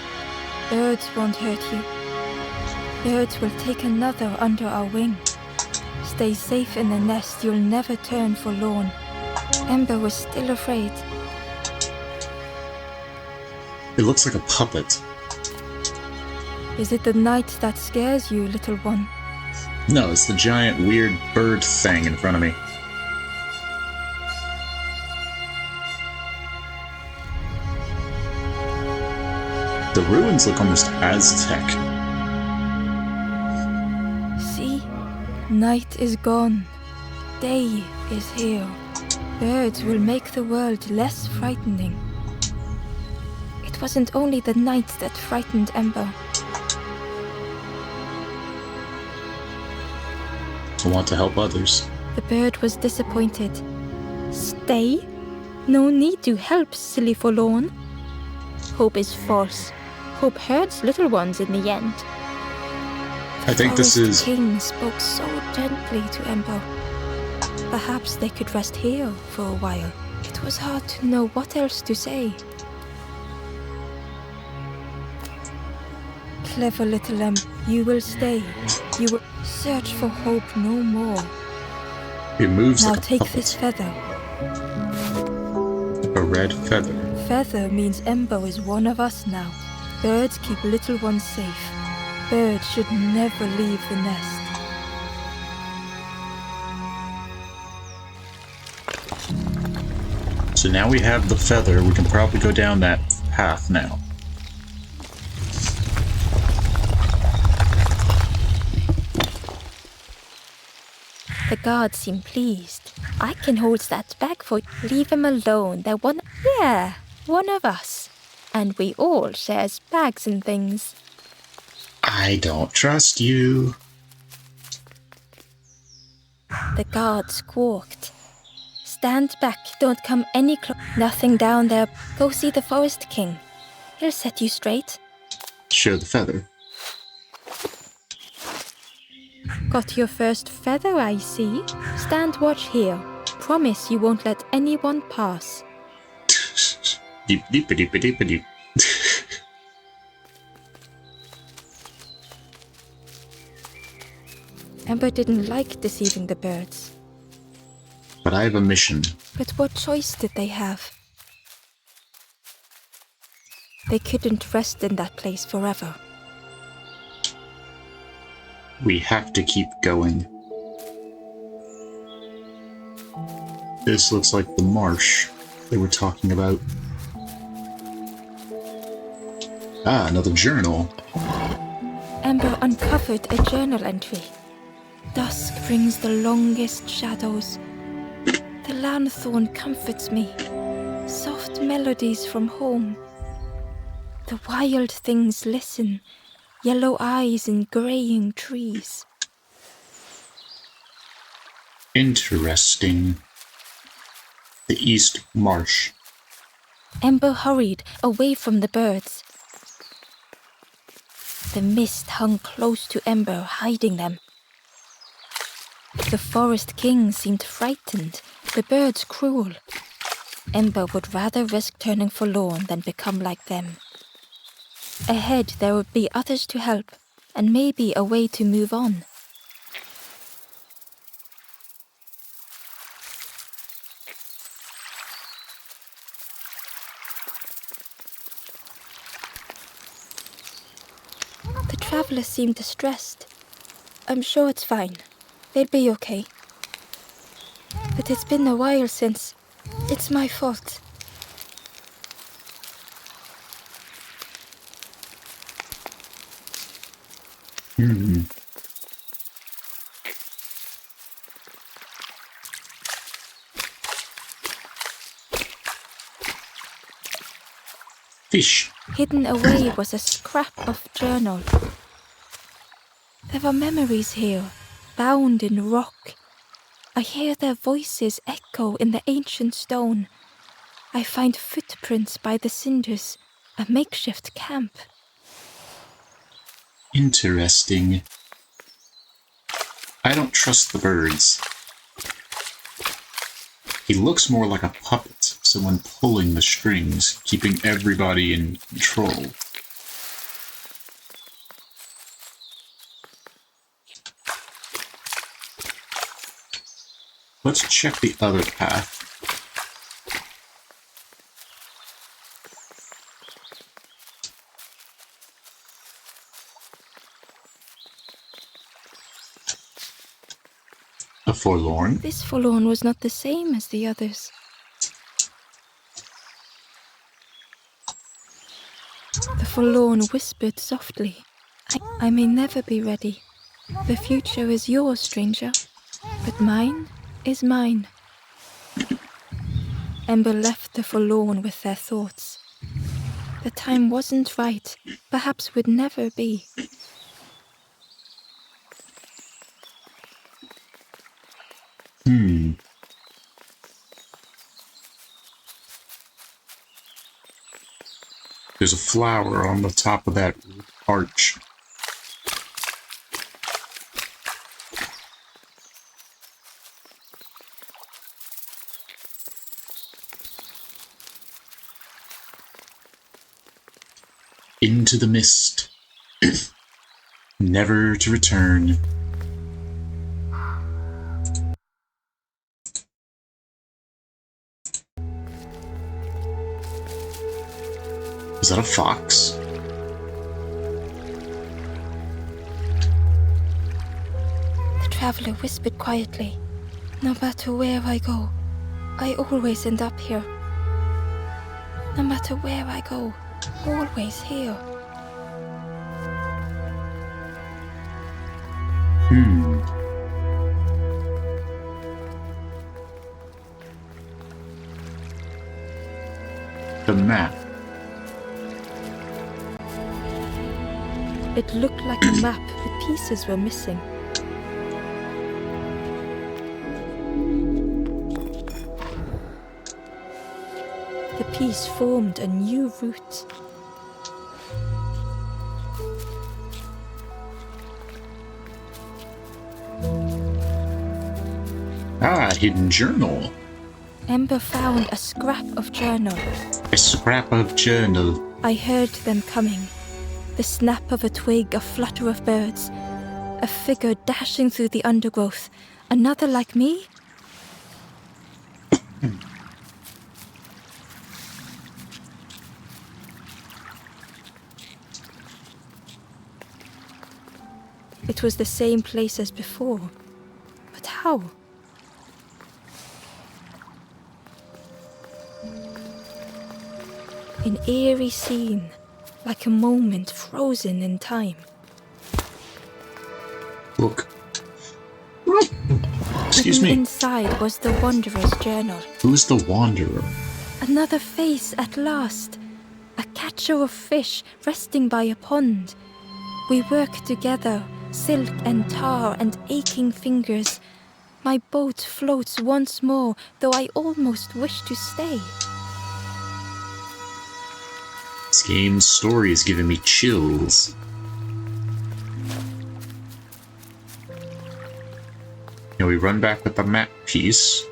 Birds won't hurt you. Birds will take another under our wing. Stay safe in the nest, you'll never turn forlorn. Ember was still afraid. It looks like a puppet. Is it the night that scares you, little one? No, it's the giant weird bird thing in front of me. The ruins look almost Aztec. See? Night is gone. Day is here. Birds will make the world less frightening. It wasn't only the night that frightened Ember. I want to help others. The bird was disappointed. Stay? No need to help, silly forlorn. Hope is false. Hope hurts little ones in the end. I think this is... The king spoke so gently to Ember. Perhaps they could rest here for a while. It was hard to know what else to say. Clever little Ember, you will stay. You will search for hope no more. It moves now like a take puppet. this feather. A red feather. Feather means Ember is one of us now. Birds keep little ones safe. Birds should never leave the nest. So now we have the feather, we can probably go down that path now. The guards seem pleased. I can hold that bag for you. Leave him alone. They're one of us. And we all shares bags and things. I don't trust you. The guard squawked. Stand back, don't come any closer. Nothing down there. Go see the Forest King. He'll set you straight. Show the feather. Got your first feather, I see. Stand watch here. Promise you won't let anyone pass. Deep, deep, deep, deep, deep. Ember didn't like deceiving the birds. But I have a mission. But what choice did they have? They couldn't rest in that place forever. We have to keep going. This looks like the marsh they were talking about. Ah, another journal. Ember uncovered a journal entry. Dusk brings the longest shadows. The lanthorn comforts me. Soft melodies from home. The wild things listen. Yellow eyes in graying trees. Interesting. The East Marsh. Ember hurried away from the birds. The mist hung close to Ember, hiding them. The Forest King seemed frightened, the birds cruel. Ember would rather risk turning forlorn than become like them. Ahead there would be others to help, and maybe a way to move on. The travelers seem distressed. I'm sure it's fine. They'll be okay. But it's been a while since... It's my fault. Fish. Hidden away was a scrap of journal. There were memories here, bound in rock. I hear their voices echo in the ancient stone. I find footprints by the cinders, a makeshift camp. Interesting. I don't trust the birds. He looks more like a puppet, someone pulling the strings, keeping everybody in control. Let's check the other path. A forlorn? This forlorn was not the same as the others. The forlorn whispered softly, I may never be ready. The future is yours, stranger, but mine is mine. Ember left the forlorn with their thoughts. The time wasn't right, perhaps would never be. There's a flower on the top of that arch. Into the mist. Never to return. Is that a fox? The traveler whispered quietly, no matter where I go, I always end up here. No matter where I go, always here. The map. It looked like a map, but pieces were missing. The piece formed a new route. Ah, a hidden journal. Ember found a scrap of journal. A scrap of journal. I heard them coming. The snap of a twig, a flutter of birds. A figure dashing through the undergrowth. Another like me? It was the same place as before. But how? An eerie scene, like a moment frozen in time. Look. Excuse Written me. inside was the Wanderer's journal. Who's the Wanderer? Another face at last. A catcher of fish resting by a pond. We work together, silk and tar and aching fingers. My boat floats once more, though I almost wish to stay. This game's story is giving me chills. Now we run back with the map piece.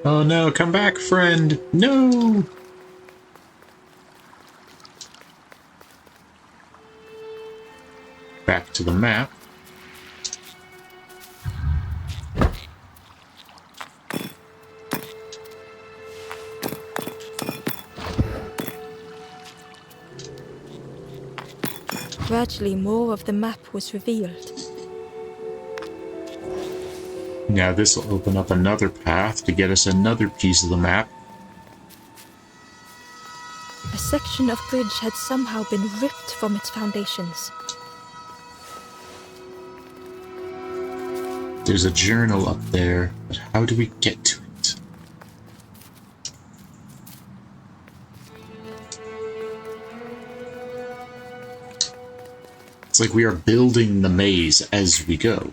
Oh no, come back, friend! No! Back to the map. Gradually, more of the map was revealed. Now this will open up another path to get us another piece of the map. A section of bridge had somehow been ripped from its foundations. There's a journal up there, but how do we get to it? It's like we are building the maze as we go.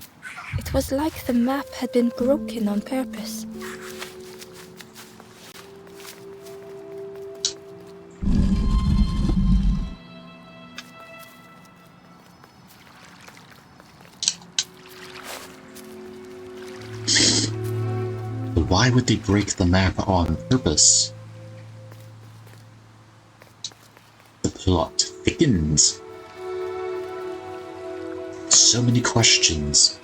It was like the map had been broken on purpose. But why would they break the map on purpose? The plot thickens. So many questions.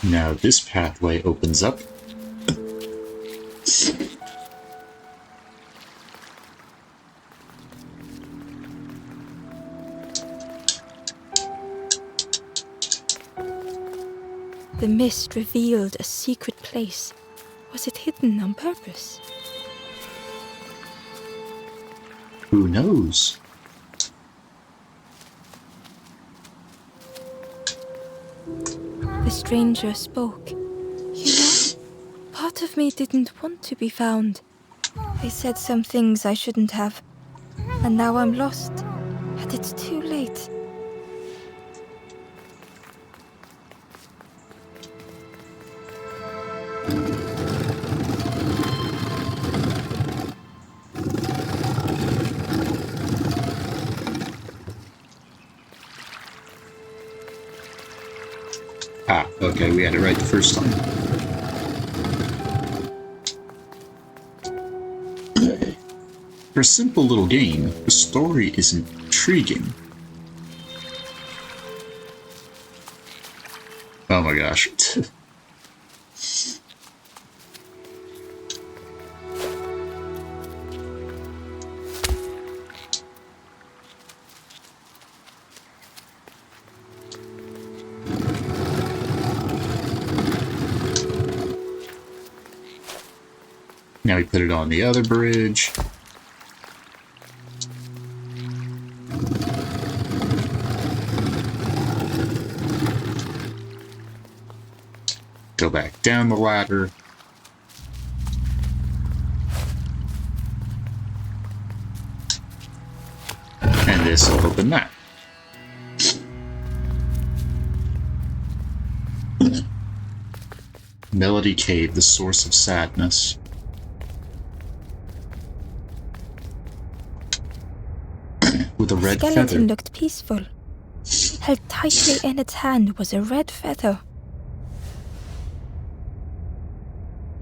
Now this pathway opens up. The mist revealed a secret place. Was it hidden on purpose? Who knows? The stranger spoke. You know, part of me didn't want to be found. I said some things I shouldn't have. And now I'm lost. And it's too late. Ah, okay, we had it right the first time. For a simple little game, the story is intriguing. Oh my gosh. Now we put it on the other bridge. Go back down the ladder. And this will open that. Melody Cave, the source of sadness. With a red feather. The skeleton looked peaceful. Held tightly in its hand was a red feather.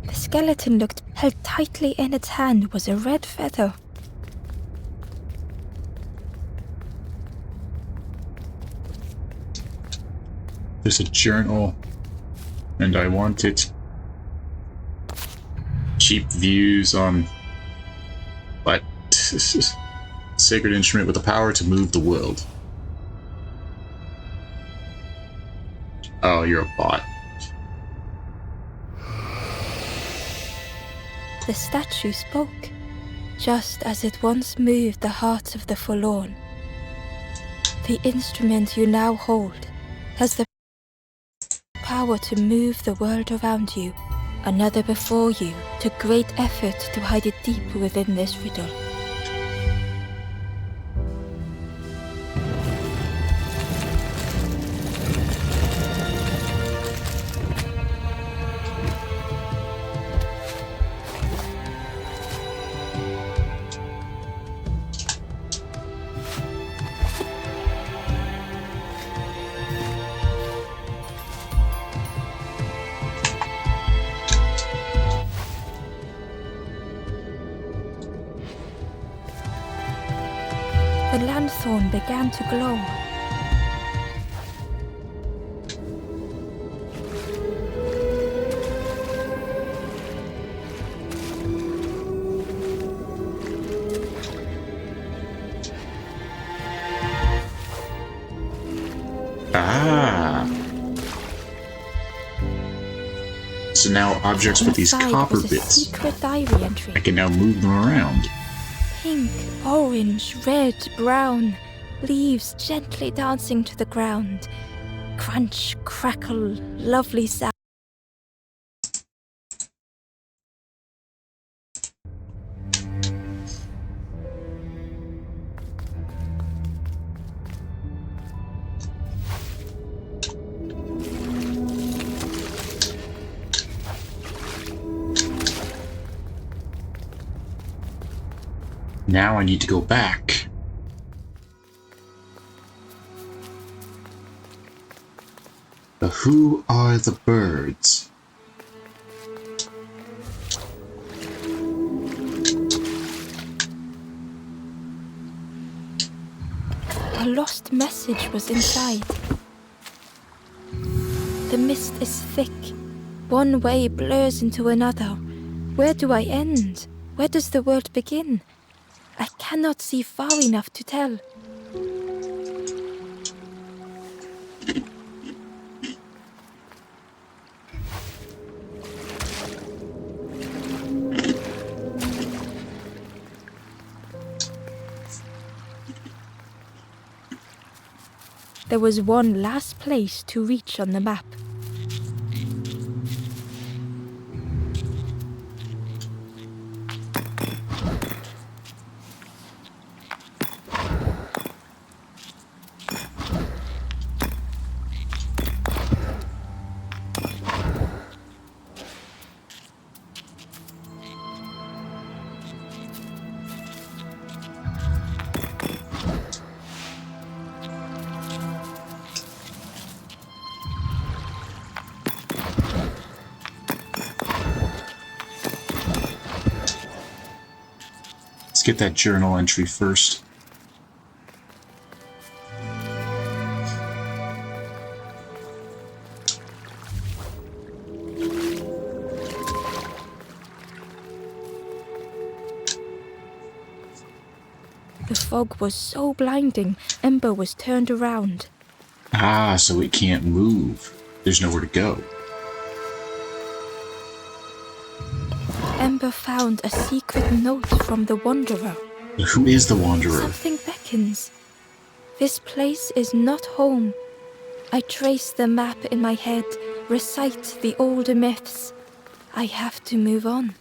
The skeleton looked held tightly in its hand was a red feather. There's a journal, and I want it. Cheap views on what? Sacred instrument with the power to move the world. Oh, you're a bot. The statue spoke, just as it once moved the hearts of the forlorn. The instrument you now hold has the power to move the world around you. Another before you took great effort to hide it deep within this riddle. The lanthorn began to glow. Ah. So now objects with these copper bits, Secret diary entry. I can now move them around. Pink, orange, red, brown, leaves gently dancing to the ground. Crunch, crackle, lovely sound. Now I need to go back Who are the birds? A lost message was inside. The mist is thick. One way blurs into another. Where do I end? Where does the world begin? I cannot see far enough to tell. There was one last place to reach on the map. Let's get that journal entry first. The fog was so blinding, Ember was turned around. Ah, so it can't move. There's nowhere to go. Ember found a secret note from the Wanderer. Who is the Wanderer? Something beckons. This place is not home. I trace the map in my head, recite the older myths. I have to move on.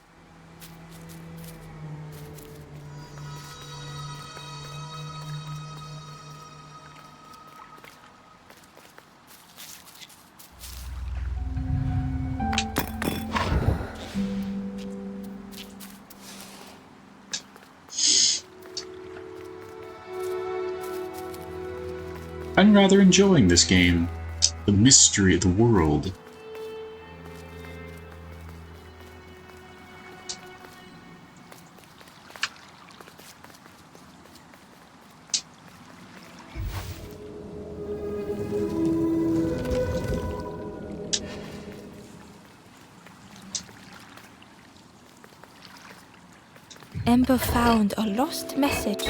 I'm rather enjoying this game. The mystery of the world. Ember found a lost message.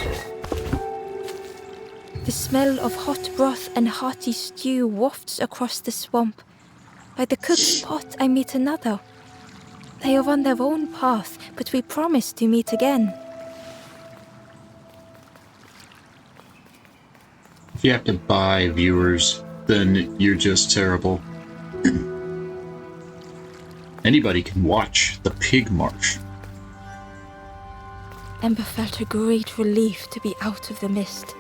The smell of hot broth and hearty stew wafts across the swamp. By the cook's pot I meet another. They are on their own path, but we promise to meet again. If you have to buy viewers, then you're just terrible. Anybody can watch the Pig March. Ember felt a great relief to be out of the mist.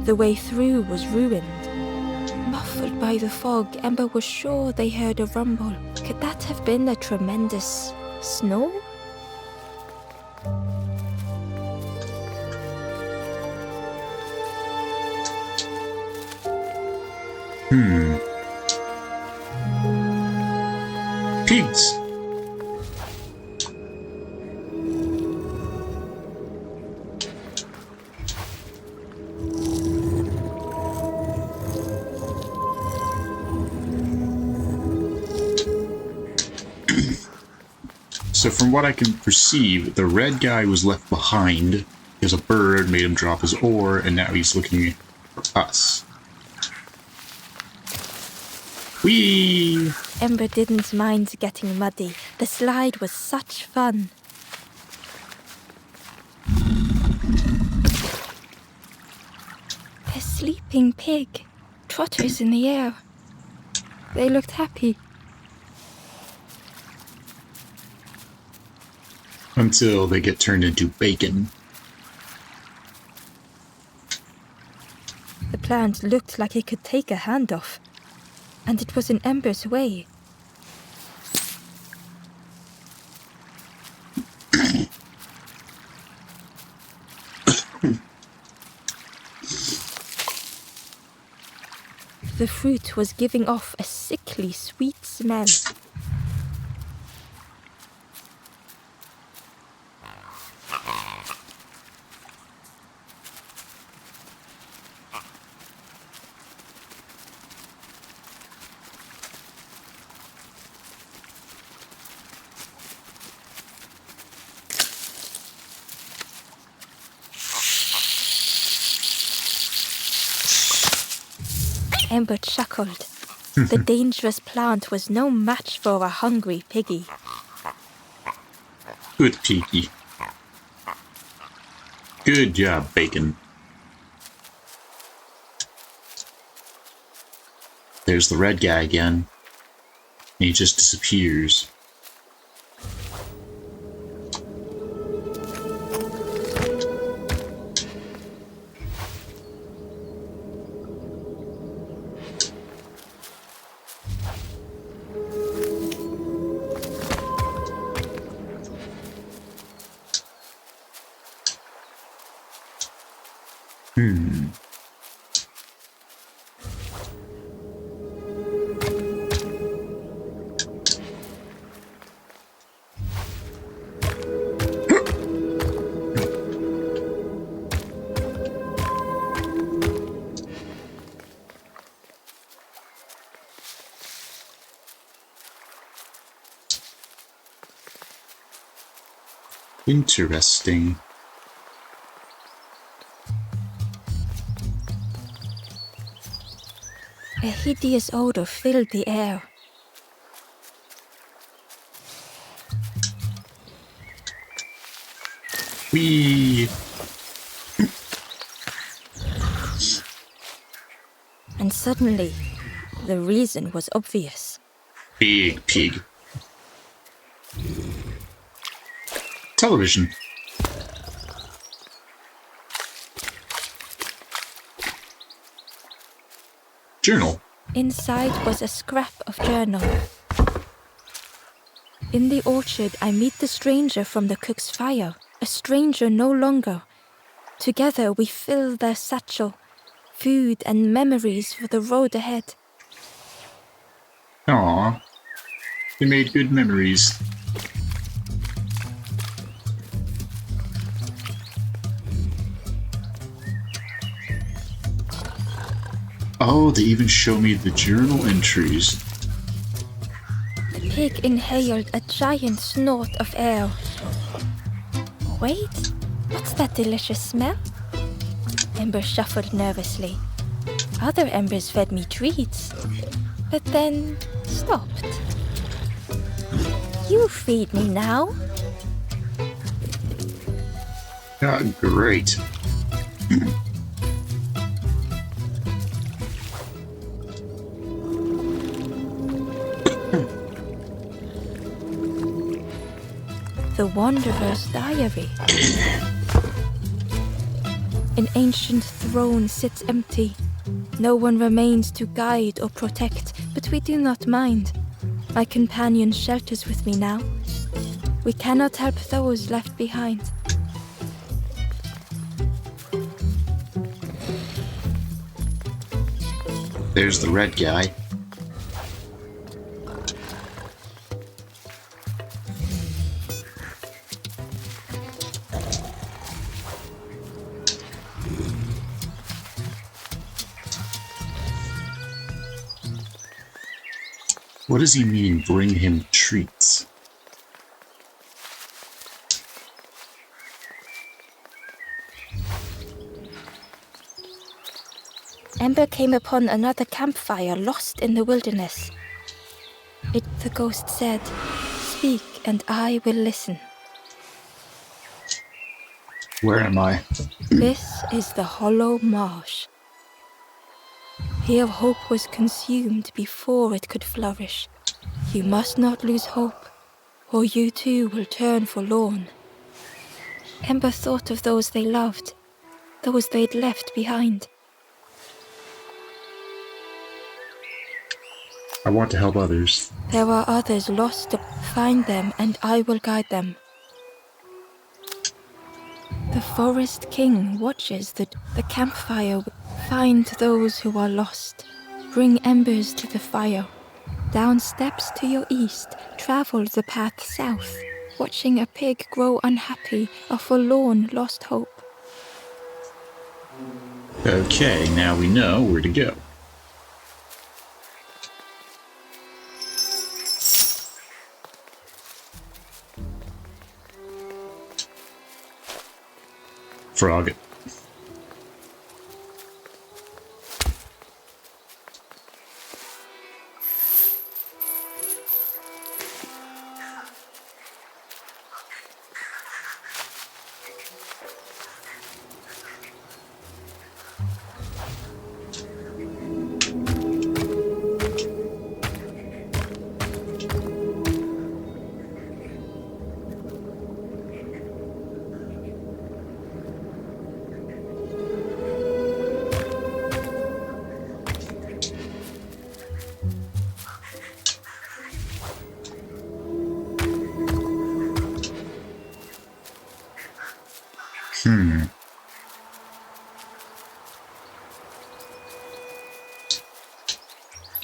The way through was ruined. Muffled by the fog, Ember was sure they heard a rumble. Could that have been a tremendous snow? Pigs! So from what I can perceive, the red guy was left behind because a bird made him drop his oar, and now he's looking for us. Whee! Ember didn't mind getting muddy. The slide was such fun. A sleeping pig, trotters in the air. They looked happy. Until they get turned into bacon. plant looked like it could take a hand off, and it was in Ember's way. The fruit was giving off a sickly sweet smell. Ember chuckled. The dangerous plant was no match for a hungry piggy. Good piggy. Good job, Bacon. There's the red guy again. And he just disappears. Interesting. A hideous odor filled the air. Whee! And suddenly, the reason was obvious. Big pig. Television. Journal. Inside was a scrap of journal. In the orchard, I meet the stranger from the cook's fire. A stranger no longer. Together we fill their satchel, food and memories for the road ahead. Aww. They made good memories. Oh, they even show me the journal entries. The pig inhaled a giant snort of air. Wait, what's that delicious smell? Ember shuffled nervously. Other embers fed me treats, but then stopped. You feed me now. Ah, great. The Wanderer's Diary. An ancient throne sits empty. No one remains to guide or protect, but we do not mind. My companion shelters with me now. We cannot help those left behind. There's the red guy. What does he mean, bring him treats? Ember came upon another campfire lost in the wilderness. The ghost said, "Speak and I will listen." Where am I? This is the Hollow Marsh. Here hope was consumed before it could flourish. You must not lose hope, or you too will turn forlorn. Ember thought of those they loved, those they'd left behind. I want to help others. There are others lost. Find them, and I will guide them. The Forest King watches the campfire. Find those who are lost. Bring embers to the fire. Down steps to your east, travel the path south. Watching a pig grow unhappy, a forlorn lost hope. Okay, now we know where to go. Frog.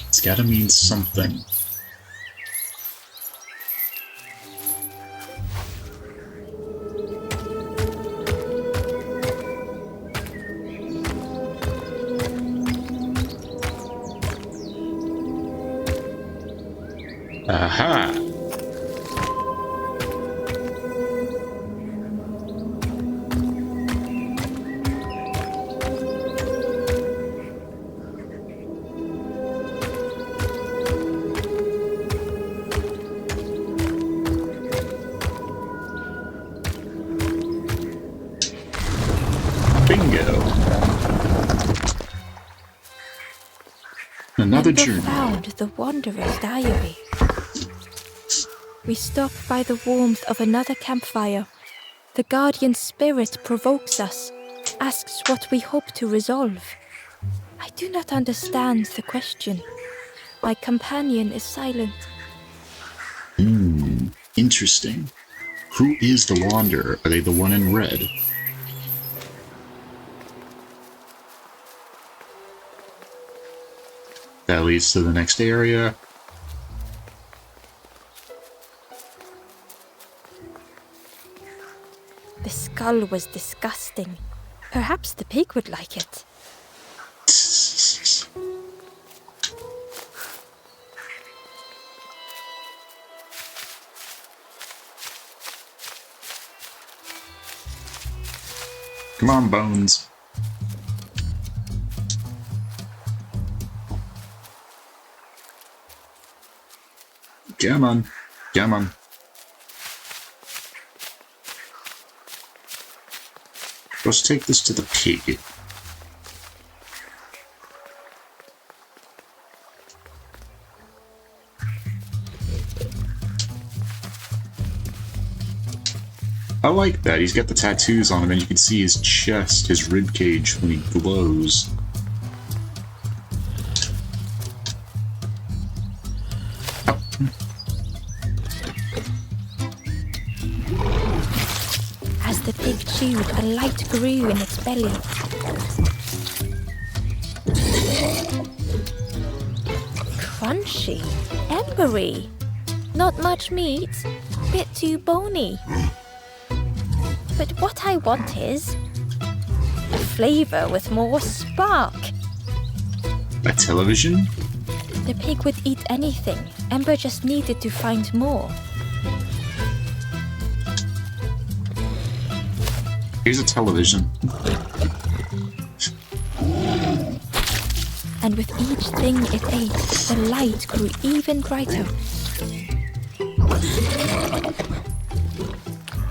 It's gotta mean something. Aha! Bingo! Another journey. Found the Wanderer's Diary. We stop by the warmth of another campfire. The guardian spirit provokes us, asks what we hope to resolve. I do not understand the question. My companion is silent. Interesting. Who is the Wanderer? Are they the one in red? That leads to the next area. The skull was disgusting. Perhaps the pig would like it. Come on, Bones. Come on. Come on. Let's take this to the pig. I like that. He's got the tattoos on him, and you can see his chest, his rib cage when he glows. As the pig chewed, a light grew in its belly. Crunchy, embery, not much meat, bit too bony. But what I want is a flavor with more spark. A television? The pig would eat anything. Ember just needed to find more. Here's a television. And with each thing it ate, the light grew even brighter.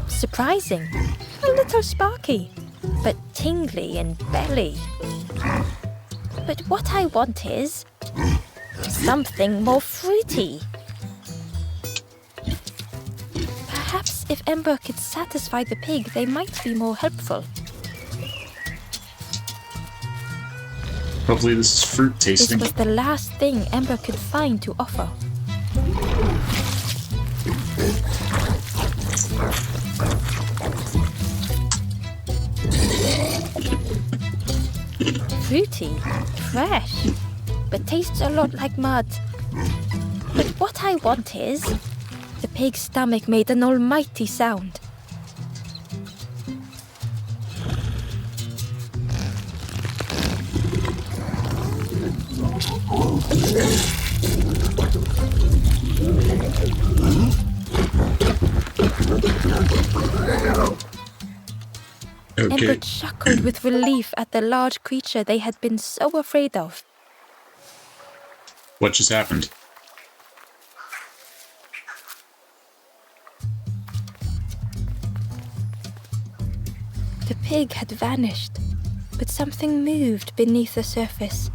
Surprising, a little sparky, but tingly in belly. But what I want is something more fruity. Perhaps if Ember could satisfy the pig, they might be more helpful. Hopefully this is fruit tasting. This was the last thing Ember could find to offer. Fruity, fresh, but tastes a lot like mud. But what I want is... The pig's stomach made an almighty sound. Okay. Ember chuckled with relief at the large creature they had been so afraid of. What just happened? The pig had vanished, but something moved beneath the surface.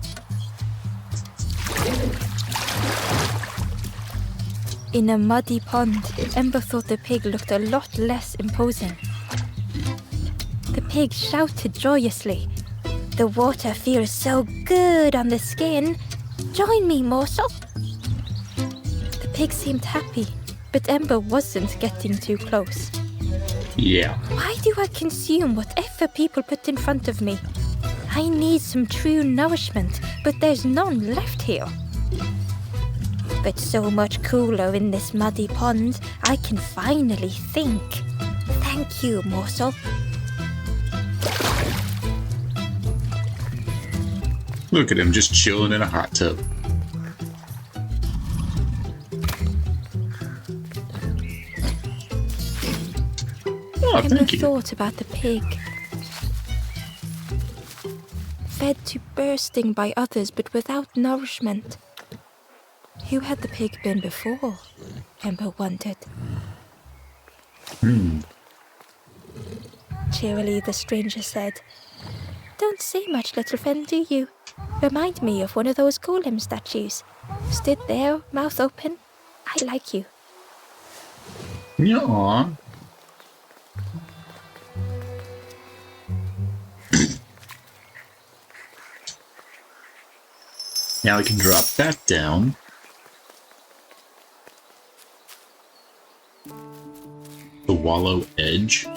In a muddy pond, Ember thought the pig looked a lot less imposing. The pig shouted joyously. "The water feels so good on the skin. Join me, morsel." The pig seemed happy, but Ember wasn't getting too close. Yeah. Why do I consume whatever people put in front of me? I need some true nourishment, but there's none left here. But so much cooler in this muddy pond, I can finally think. Thank you, morsel. Look at him just chilling in a hot tub. Oh, Ember thank you. thought about the pig. Fed to bursting by others, but without nourishment. Who had the pig been before? Ember wondered. Cheerily, the stranger said, "Don't say much, little friend, do you? Remind me of one of those golem statues. Stood there, mouth open. I like you." Yeah. Now we can drop that down. The wallow edge.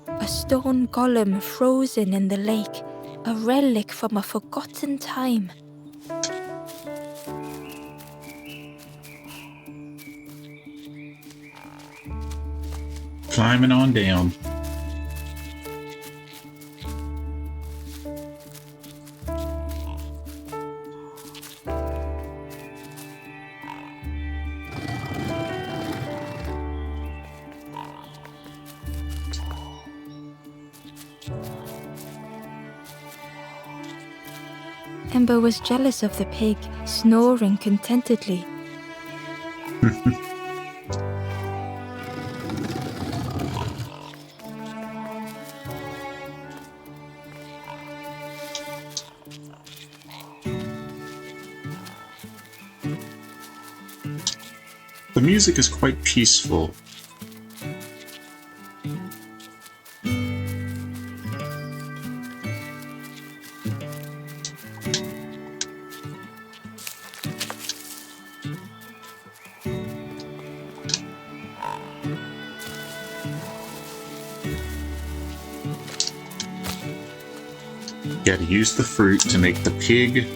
A stone golem frozen in the lake, a relic from a forgotten time. Climbing on down. Ember was jealous of the pig, snoring contentedly. The music is quite peaceful. Gotta use the fruit to make the pig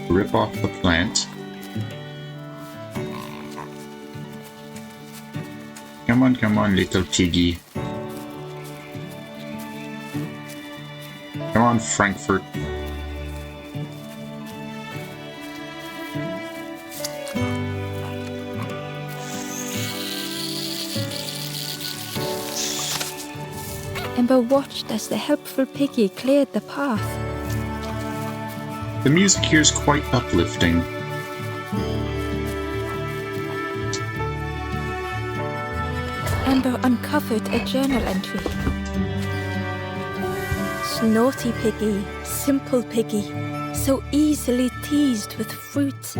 rip off the plant. Come on, little piggy. Come on, Frankfurt. Ember watched as the helpful piggy cleared the path. The music here is quite uplifting. Ember uncovered a journal entry. Snotty piggy, simple piggy, so easily teased with fruit.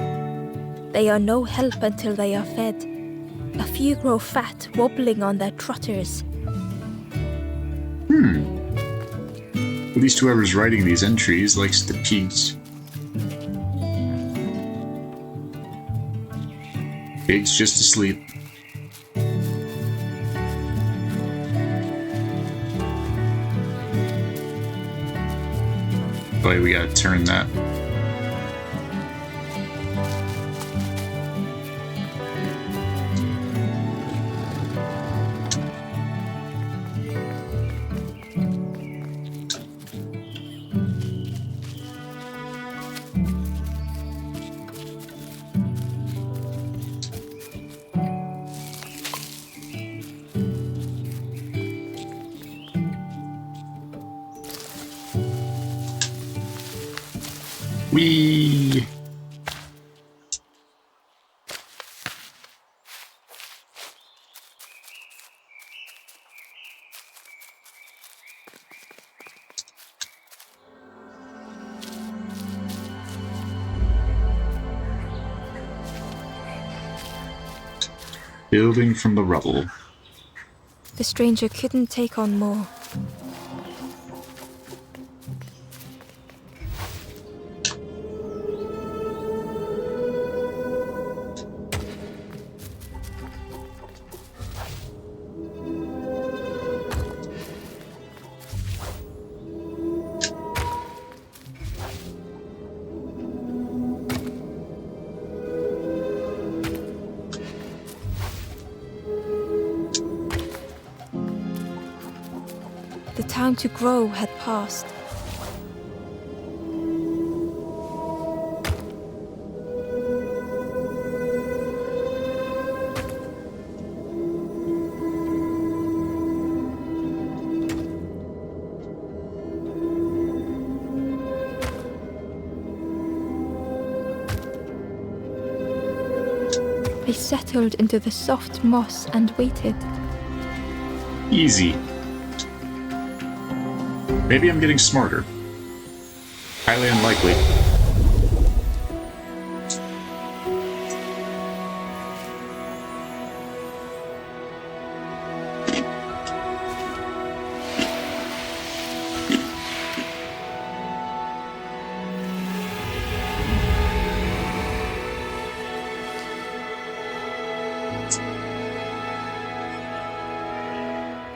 They are no help until they are fed. A few grow fat, wobbling on their trotters. At least whoever's writing these entries likes the pigs. Pig's just asleep. Boy, we gotta turn that. Whee! Building from the rubble. The stranger couldn't take on more. The time to grow had passed. They settled into the soft moss and waited. Easy. Maybe I'm getting smarter. Highly unlikely.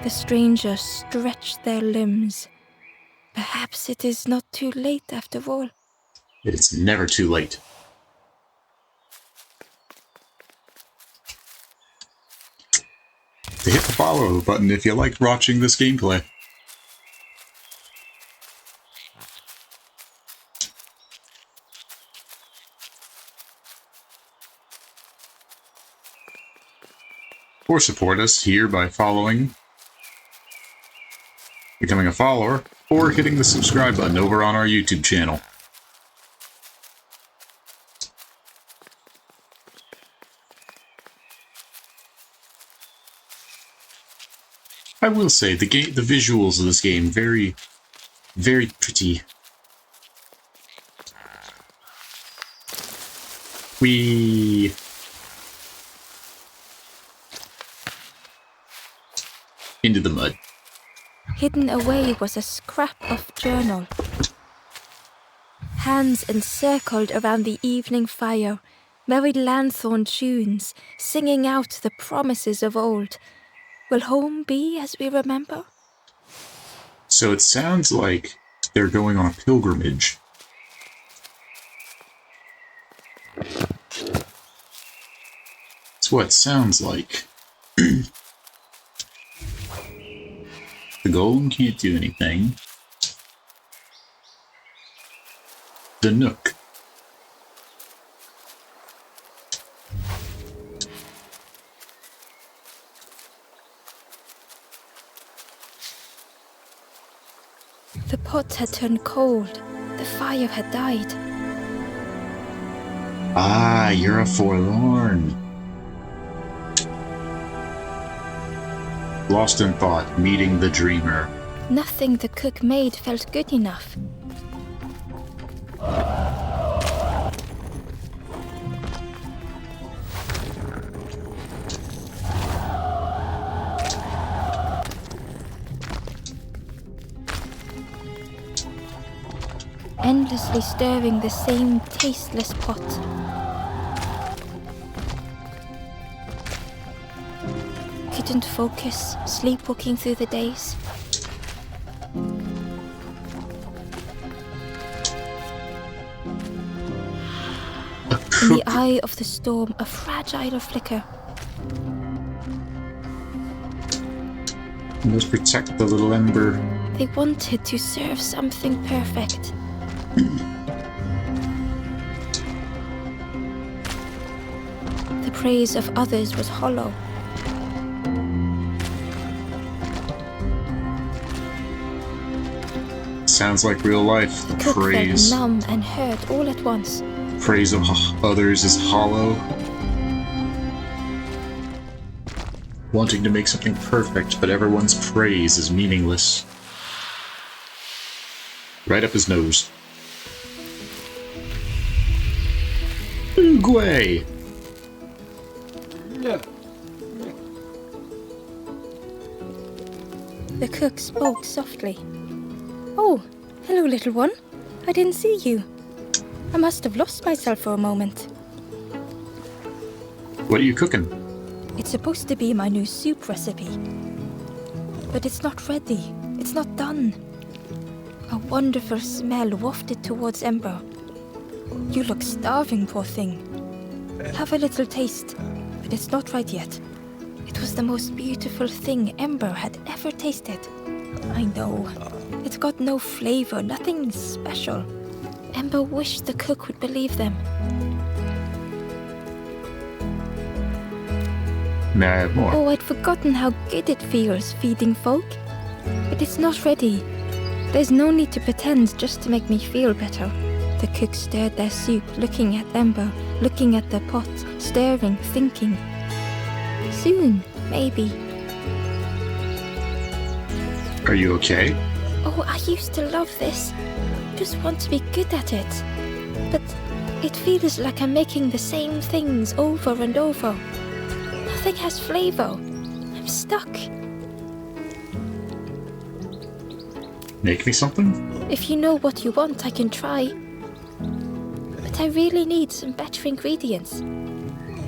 The strangers stretched their limbs. Perhaps it is not too late after all. It's never too late. To hit the follow button if you like watching this gameplay. Or support us here by following, becoming a follower, or hitting the subscribe button over on our YouTube channel. I will say, the visuals of this game, very, very pretty. Whee! Into the mud. Hidden away was a scrap of journal. Hands encircled around the evening fire, merry lanthorn tunes, singing out the promises of old. Will home be as we remember? So it sounds like they're going on a pilgrimage. That's what it sounds like. The golem can't do anything. The nook. The pot had turned cold. The fire had died. Ah, you're a forlorn. Lost in thought, meeting the dreamer. Nothing the cook made felt good enough. endlessly stirring the same tasteless pot. Couldn't focus, sleepwalking through the days. In the eye of the storm, a fragile flicker. You must protect the little ember. They wanted to serve something perfect. The praise of others was hollow. Sounds like real life. The cook Praise. felt numb and hurt all at once. Praise of others is hollow. Wanting to make something perfect, but everyone's praise is meaningless. Right up his nose. Uguay! The cook spoke softly. "Oh, hello, little one. I didn't see you. I must have lost myself for a moment." What are you cooking? It's supposed to be my new soup recipe. But it's not ready. It's not done. A wonderful smell wafted towards Ember. "You look starving, poor thing. Have a little taste, but it's not right yet." It was the most beautiful thing Ember had ever tasted. I know. It's got no flavor, nothing special. Ember wished the cook would believe them. May I have more? Oh, I'd forgotten how good it feels feeding folk. But it's not ready. There's no need to pretend just to make me feel better. The cook stirred their soup, looking at Ember, looking at the pot, stirring, thinking. Soon, maybe. Are you okay? Oh, I used to love this. Just want to be good at it. But it feels like I'm making the same things over and over. Nothing has flavor. I'm stuck. Make me something? If you know what you want, I can try. But I really need some better ingredients.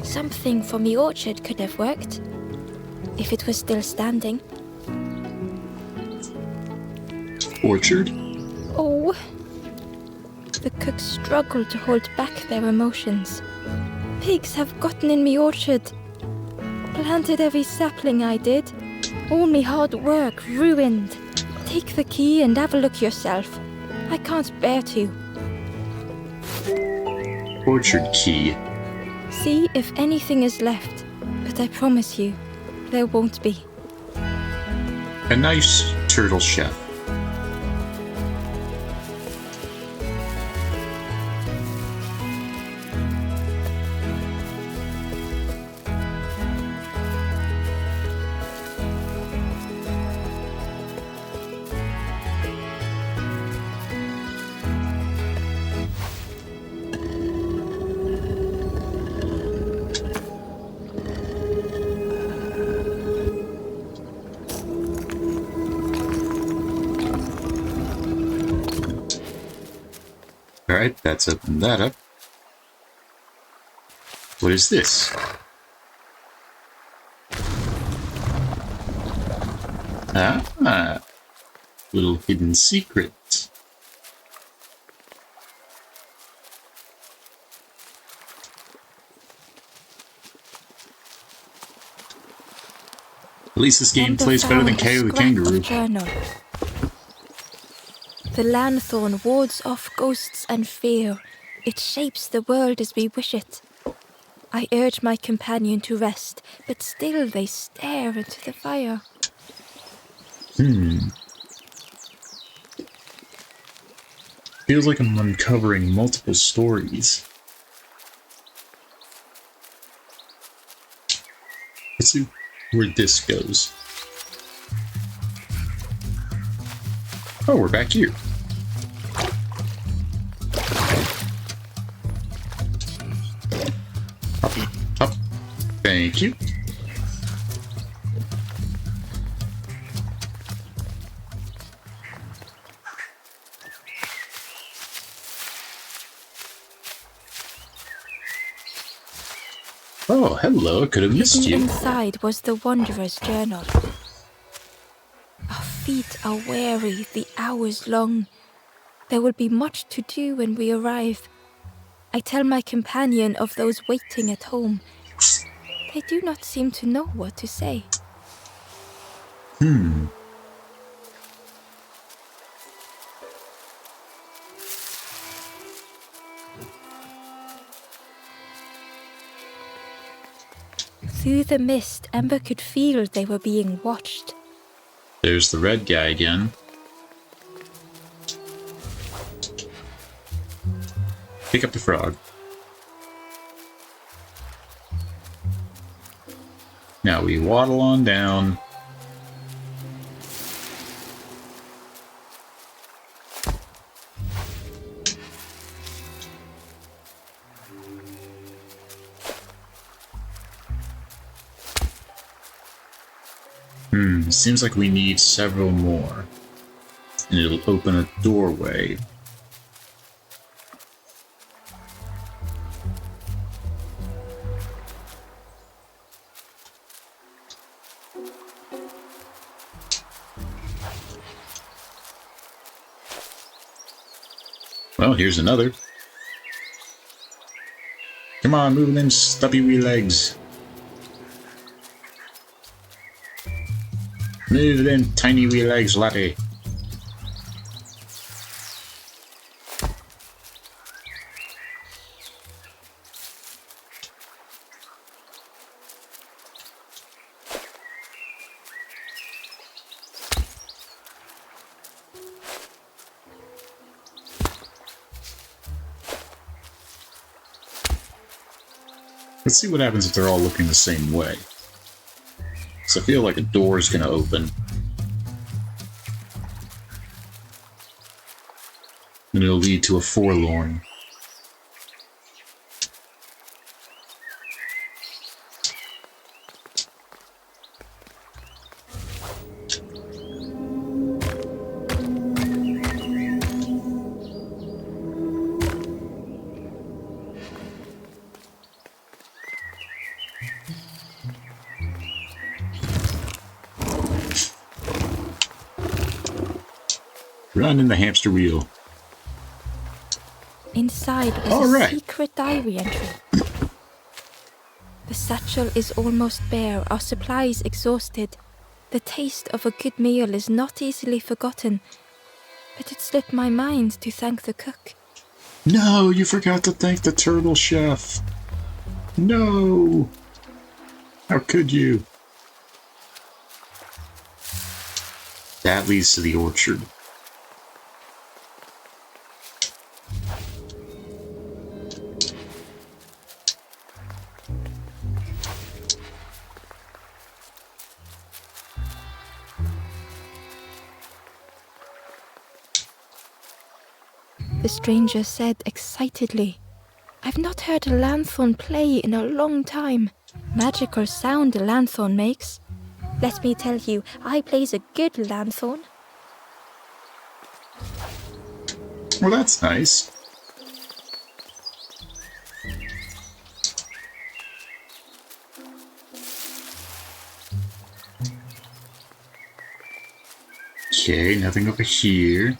Something from the orchard could have worked. If it was still standing. Orchard? Oh. The cook struggled to hold back their emotions. Pigs have gotten in me orchard. Planted every sapling I did. All me hard work ruined. Take the key and have a look yourself. I can't bear to. Orchard key. See if anything is left. But I promise you, there won't be. A nice turtle chef. Alright, that's opened that up. What is this? Ah, little hidden secret. At least this game plays better than KO the Kangaroo. Journal. The lanthorn wards off ghosts and fear. It shapes the world as we wish it. I urge my companion to rest, but still they stare into the fire. Feels like I'm uncovering multiple stories. Let's see where this goes. Oh, we're back here. Up. Thank you. Oh, hello. I could have missed Hidden you. inside was the Wanderer's journal. Our feet are weary, the hours long. There will be much to do when we arrive. I tell my companion of those waiting at home. They do not seem to know what to say. Through the mist, Ember could feel they were being watched. There's the red guy again. Pick up the frog. Now we waddle on down. Seems like we need several more. And it'll open a doorway. Well, here's another. Come on, move them stubby wee legs. Move them tiny wee legs, laddie. Let's see what happens if they're all looking the same way. So I feel like a door is going to open. And it'll lead to a forlorn. Run in the hamster wheel. Inside was a secret diary entry. The satchel is almost bare, our supplies exhausted. The taste of a good meal is not easily forgotten, but it slipped my mind to thank the cook. No, you forgot to thank the turtle chef. No! How could you? That leads to the orchard. The stranger said excitedly, "I've not heard a lanthorn play in a long time. Magical sound a lanthorn makes. Let me tell you, I plays a good lanthorn." Well, that's nice. Okay, nothing over here.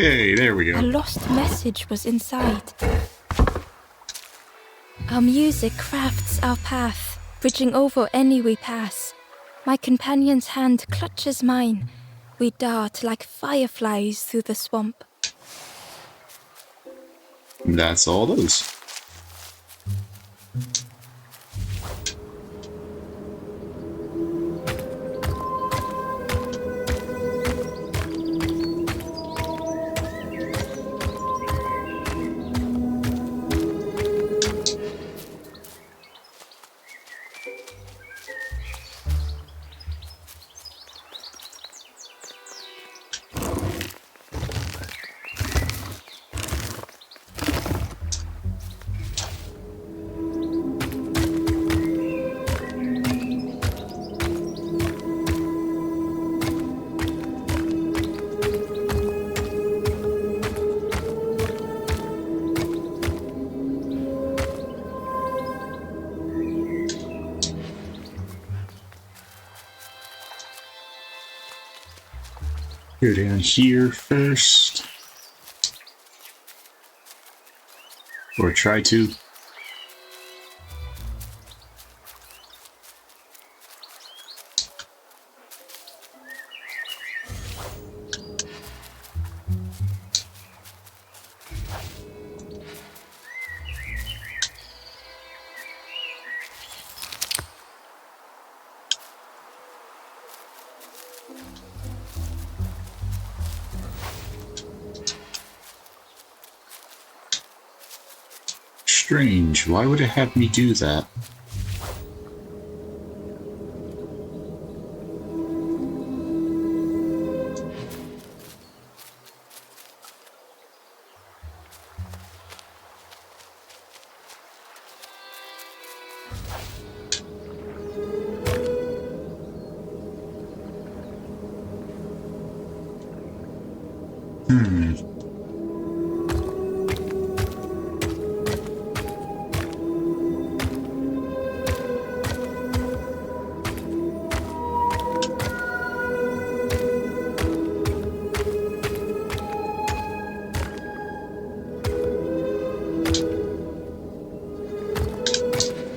Hey, there we A go. lost message was inside. Our music crafts our path, bridging over any we pass. My companion's hand clutches mine. We dart like fireflies through the swamp. That's all those. Go down here first. Or try to. Strange. Why would it have me do that?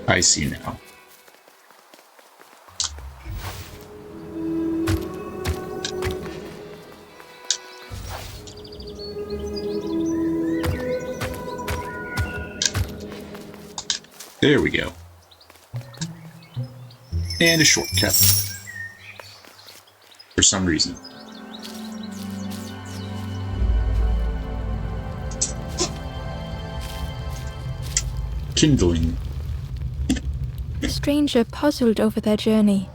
I see now. There we go. And a shortcut. For some reason. Kindling. The stranger puzzled over their journey.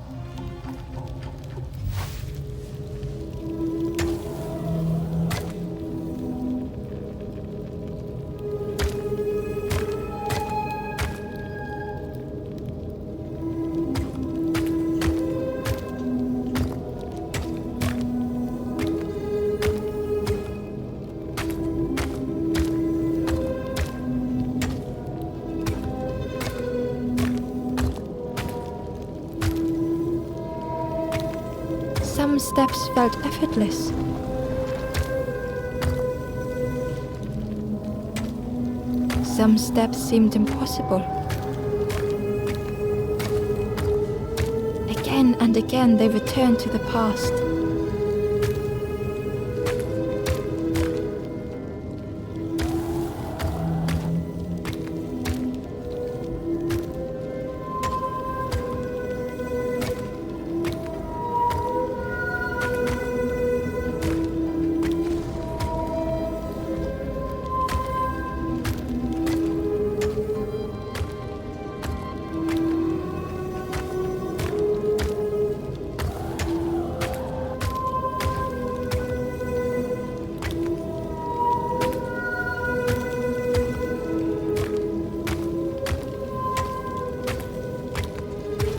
Some steps felt effortless. Some steps seemed impossible. Again and again they returned to the past.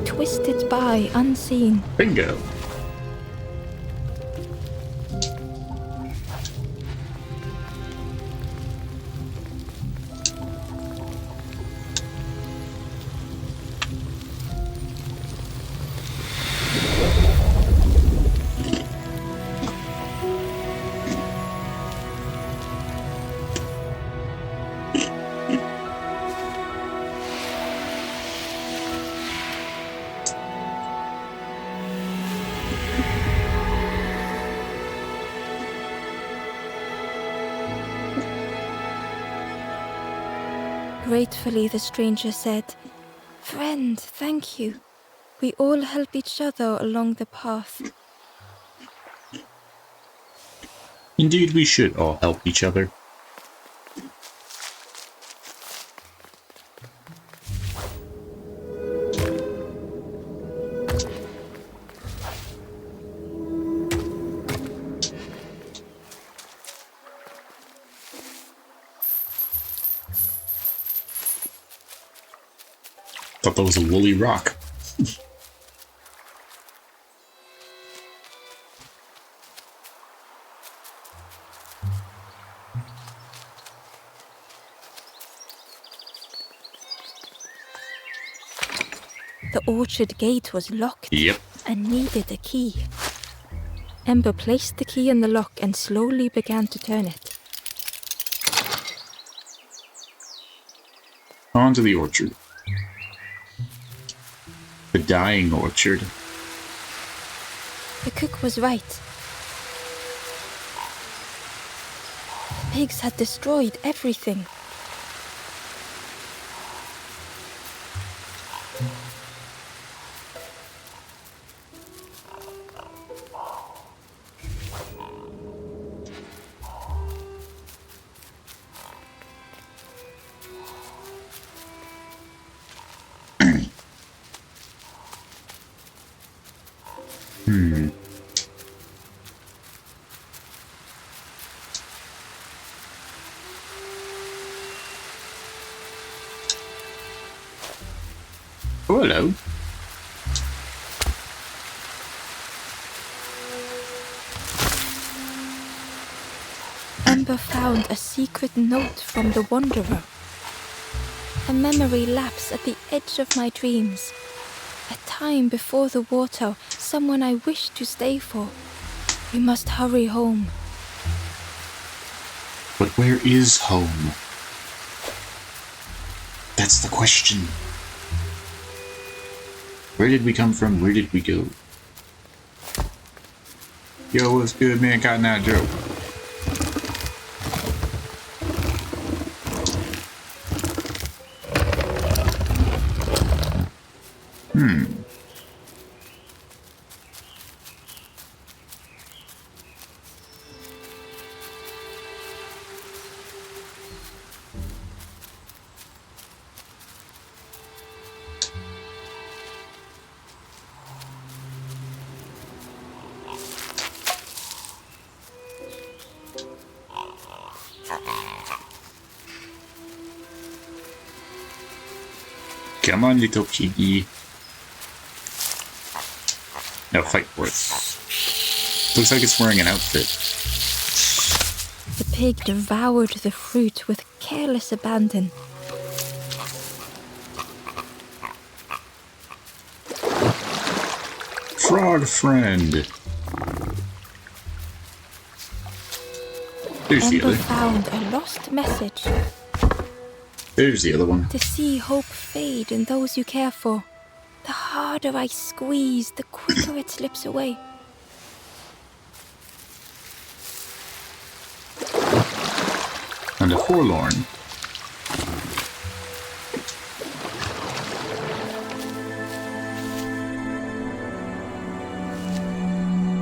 Twisted by unseen. Bingo. Gratefully, the stranger said, "Friend, thank you. We all help each other along the path." Indeed, we should all help each other. Thought that was a woolly rock. The orchard gate was locked. Yep. And needed a key. Ember placed the key in the lock and slowly began to turn it. On to the orchard. The dying orchard. The cook was right. The pigs had destroyed everything. Oh, hello. Ember found a secret note from the Wanderer. A memory lapse at the edge of my dreams. A time before the water, someone I wished to stay for. We must hurry home. But where is home? That's the question. Where did we come from? Where did we go? Yo, what's good, man? Cotton Eye Joe. Come on, little piggy. Now fight for it. Looks like it's wearing an outfit. The pig devoured the fruit with careless abandon. Frog friend. There's the Ember other. found a lost message. There's the other one. To see hope fade in those you care for. The harder I squeeze, the quicker it slips away. And a forlorn.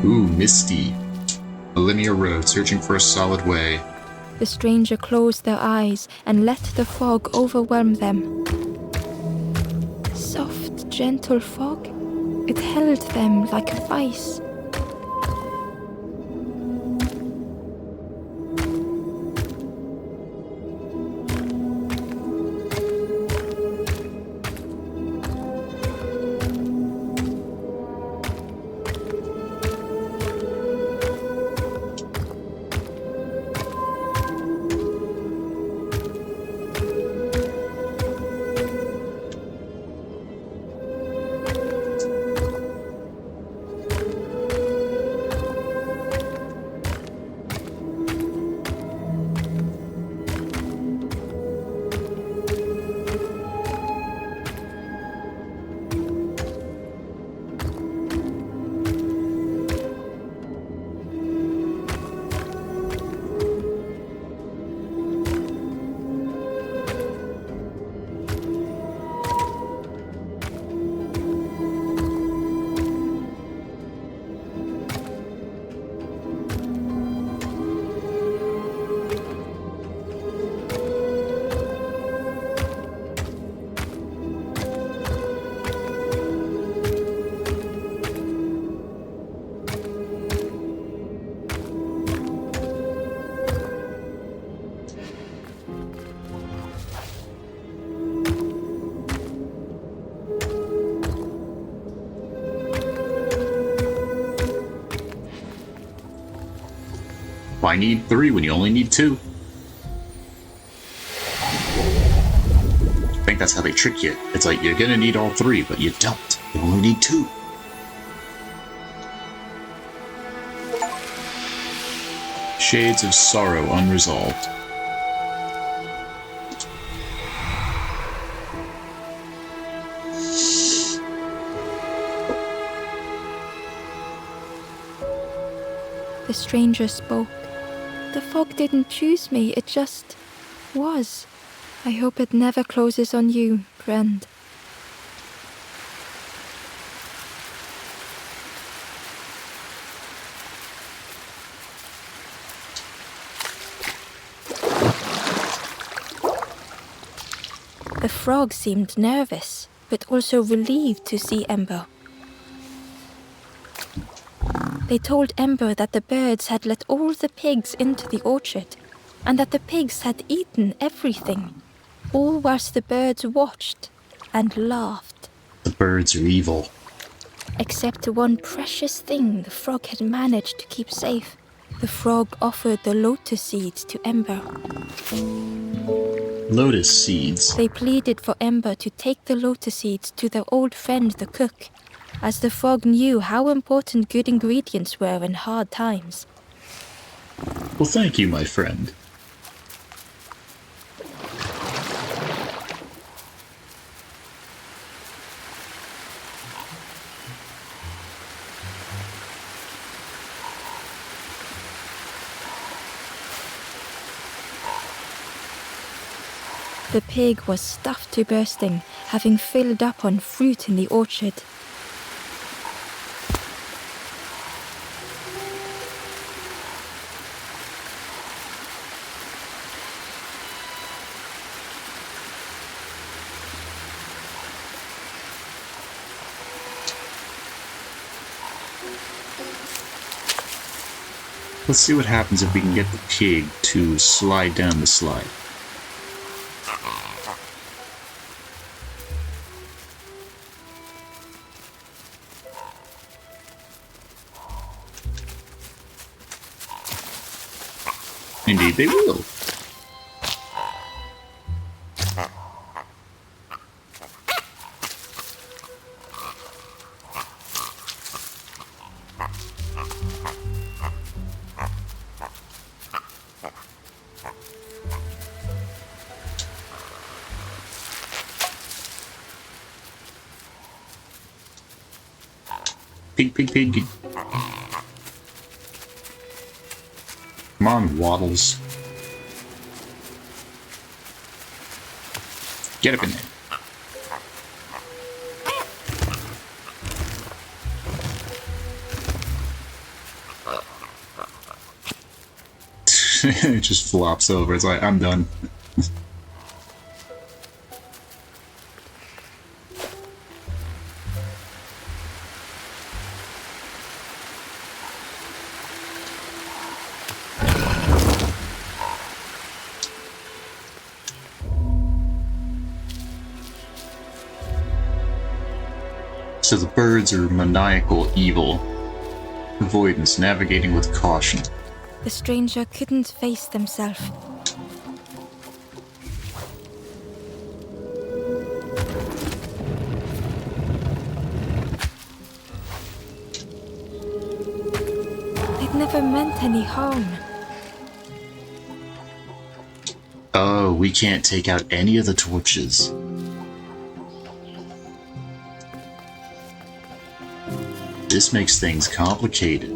Ooh, misty. A linear road, searching for a solid way. The stranger closed their eyes and let the fog overwhelm them. Soft, gentle fog. It held them like a vice. Why need 3 when you only need 2? I think that's how they trick you. It's like, you're gonna need all 3, but you don't. You only need 2. Shades of Sorrow unresolved. The stranger spoke. The fog didn't choose me, it just was. I hope it never closes on you, friend. The frog seemed nervous, but also relieved to see Ember. They told Ember that the birds had let all the pigs into the orchard, and that the pigs had eaten everything, all whilst the birds watched and laughed. The birds are evil. Except one precious thing the frog had managed to keep safe. The frog offered the lotus seeds to Ember. Lotus seeds. They pleaded for Ember to take the lotus seeds to their old friend the cook, as the frog knew how important good ingredients were in hard times. Well, thank you, my friend. The pig was stuffed to bursting, having filled up on fruit in the orchard. Let's see what happens if we can get the pig to slide down the slide. Indeed they will. Pig, pig, pig. Come on, Waddles. Get up in there. It just flops over. It's like, I'm done. So the birds are maniacal evil. Avoidance, navigating with caution. The stranger couldn't face themselves. They'd never meant any harm. Oh, we can't take out any of the torches. This makes things complicated.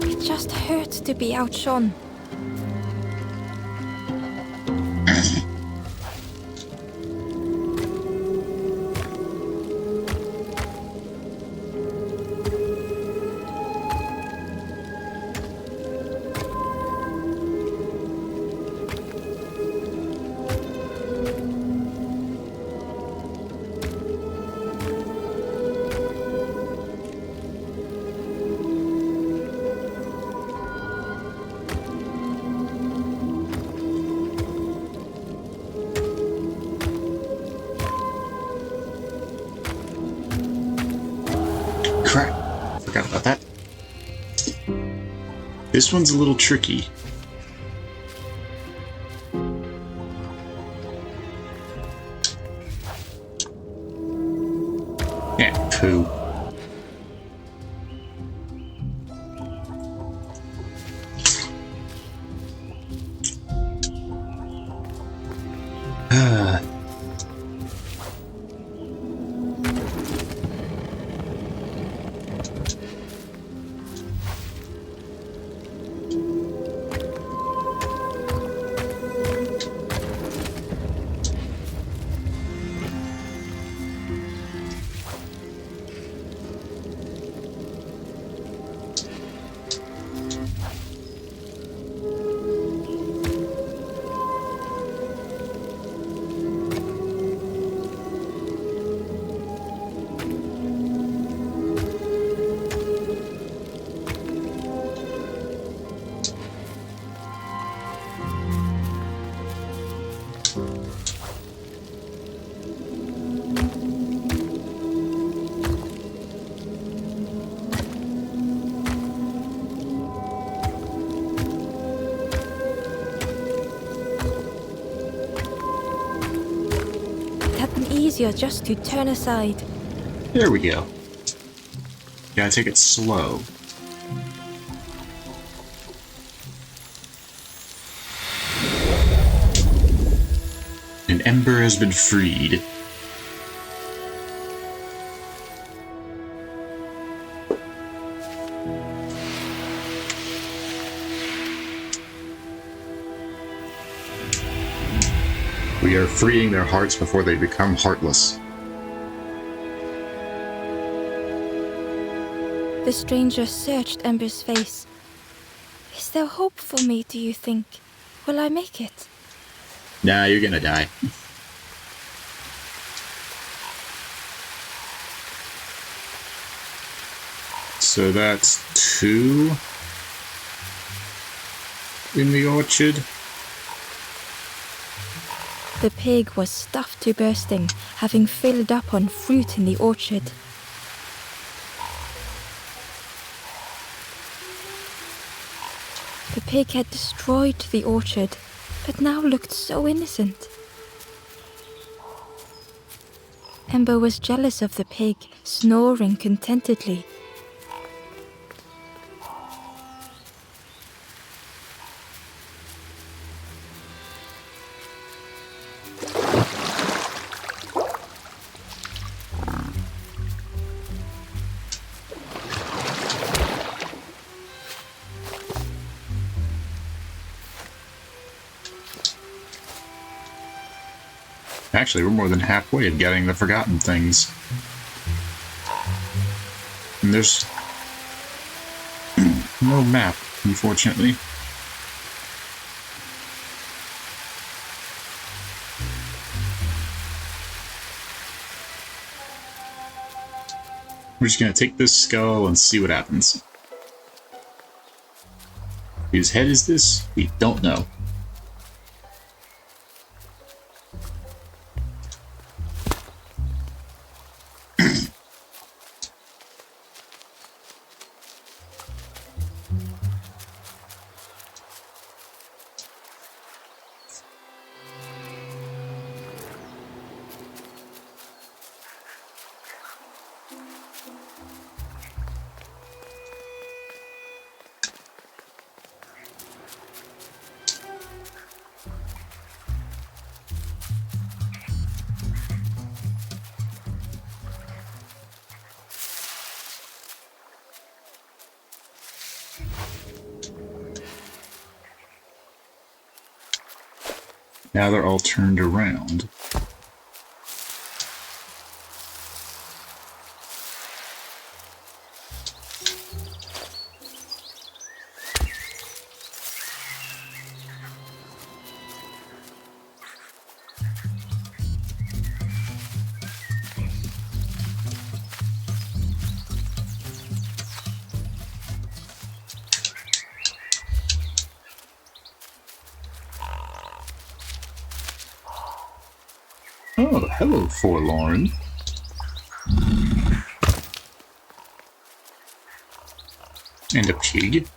It just hurts to be outshone. crap. Forgot about that. This one's a little tricky. Yeah, poo. Easier just to turn aside. There we go. Gotta take it slow. An ember has been freed. We are freeing their hearts before they become heartless. The stranger searched Ember's face. Is there hope for me, do you think? Will I make it? Nah, you're gonna die. So that's 2 in the orchard. The pig was stuffed to bursting, having filled up on fruit in the orchard. The pig had destroyed the orchard, but now looked so innocent. Ember was jealous of the pig, snoring contentedly. Actually, we're more than halfway of getting the forgotten things. And there's no map, unfortunately. We're just gonna take this skull and see what happens. Whose head is this? We don't know. Now they're all turned around. Oh, hello, Forlorn. And a pig.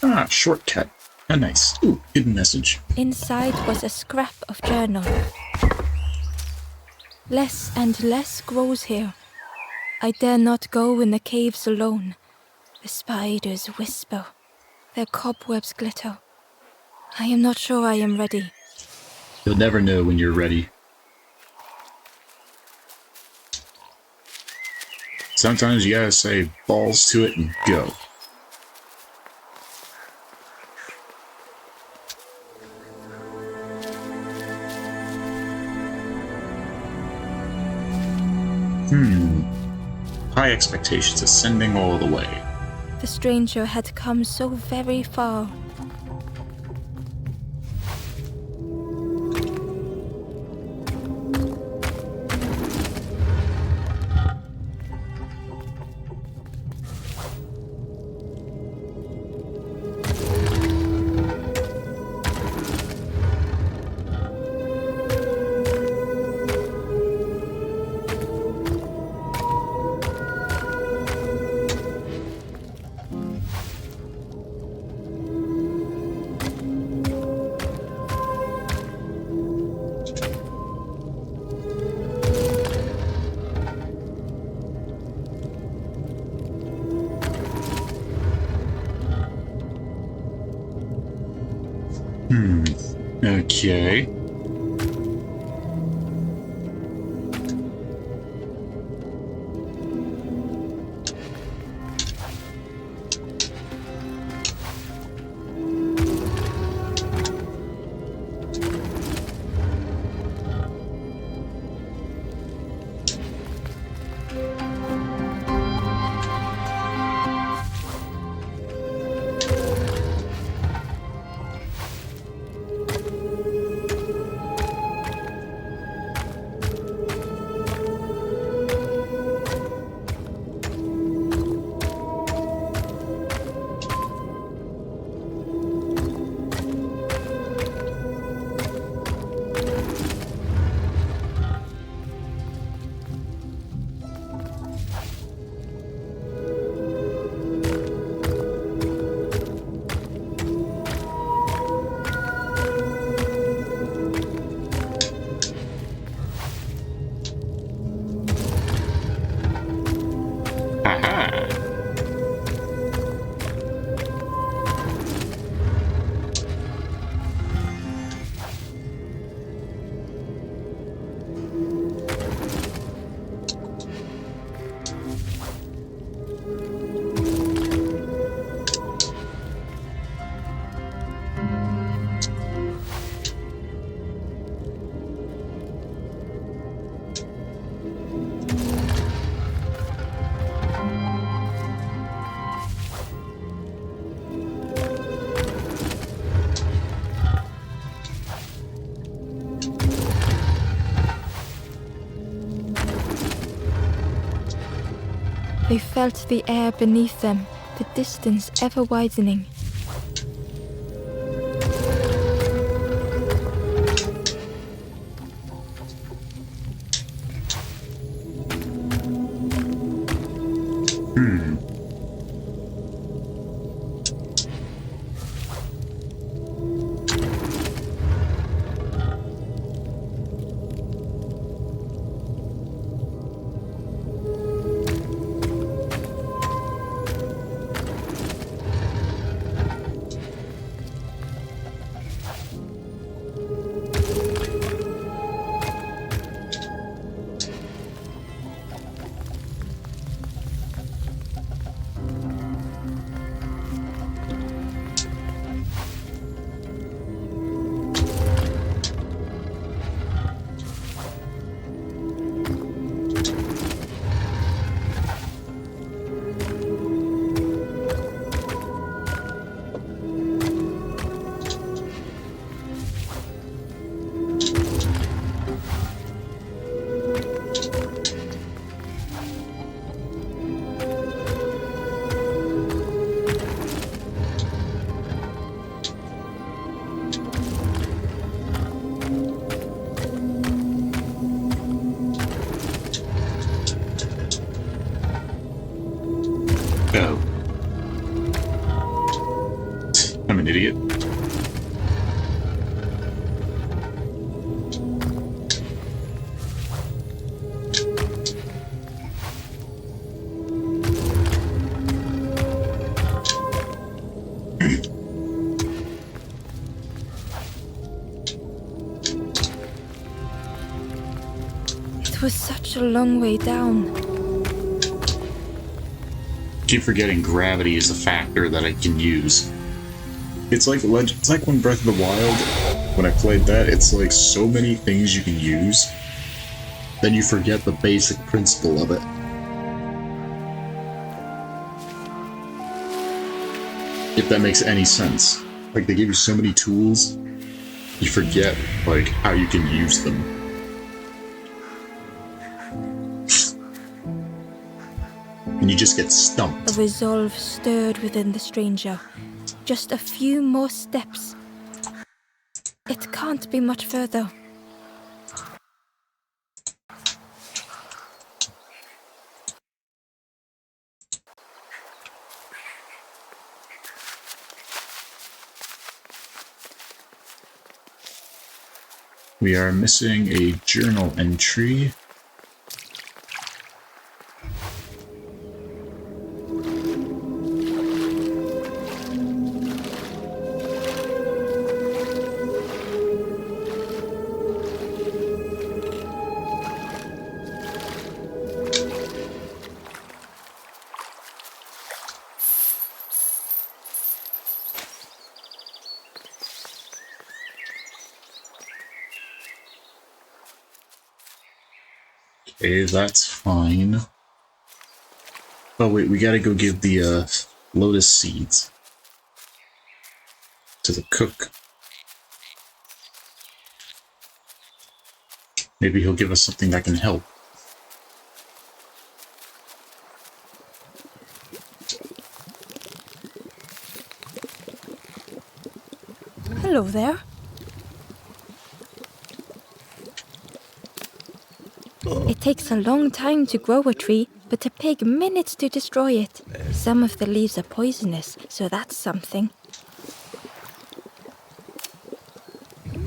Ah, shortcut. Ah, nice. Ooh, hidden message. Inside was a scrap of journal. Less and less grows here. I dare not go in the caves alone. The spiders whisper. Their cobwebs glitter. I am not sure I am ready. You'll never know when you're ready. Sometimes you gotta say balls to it and go. High expectations ascending all the way. The stranger had come so very far. Okay. They felt the air beneath them, the distance ever widening. I'm an idiot. It was such a long way down. Keep forgetting gravity is a factor that I can use. It's like when Breath of the Wild, when I played that, it's like so many things you can use, then you forget the basic principle of it. If that makes any sense. Like, they give you so many tools, you forget, like, how you can use them. And you just get stumped. A resolve stirred within the stranger. Just a few more steps. It can't be much further. We are missing a journal entry. Okay, that's fine. Oh wait, we gotta go give the lotus seeds to the cook. Maybe he'll give us something that can help. Hello there. It takes a long time to grow a tree, but a pig minutes to destroy it. Some of the leaves are poisonous, so that's something.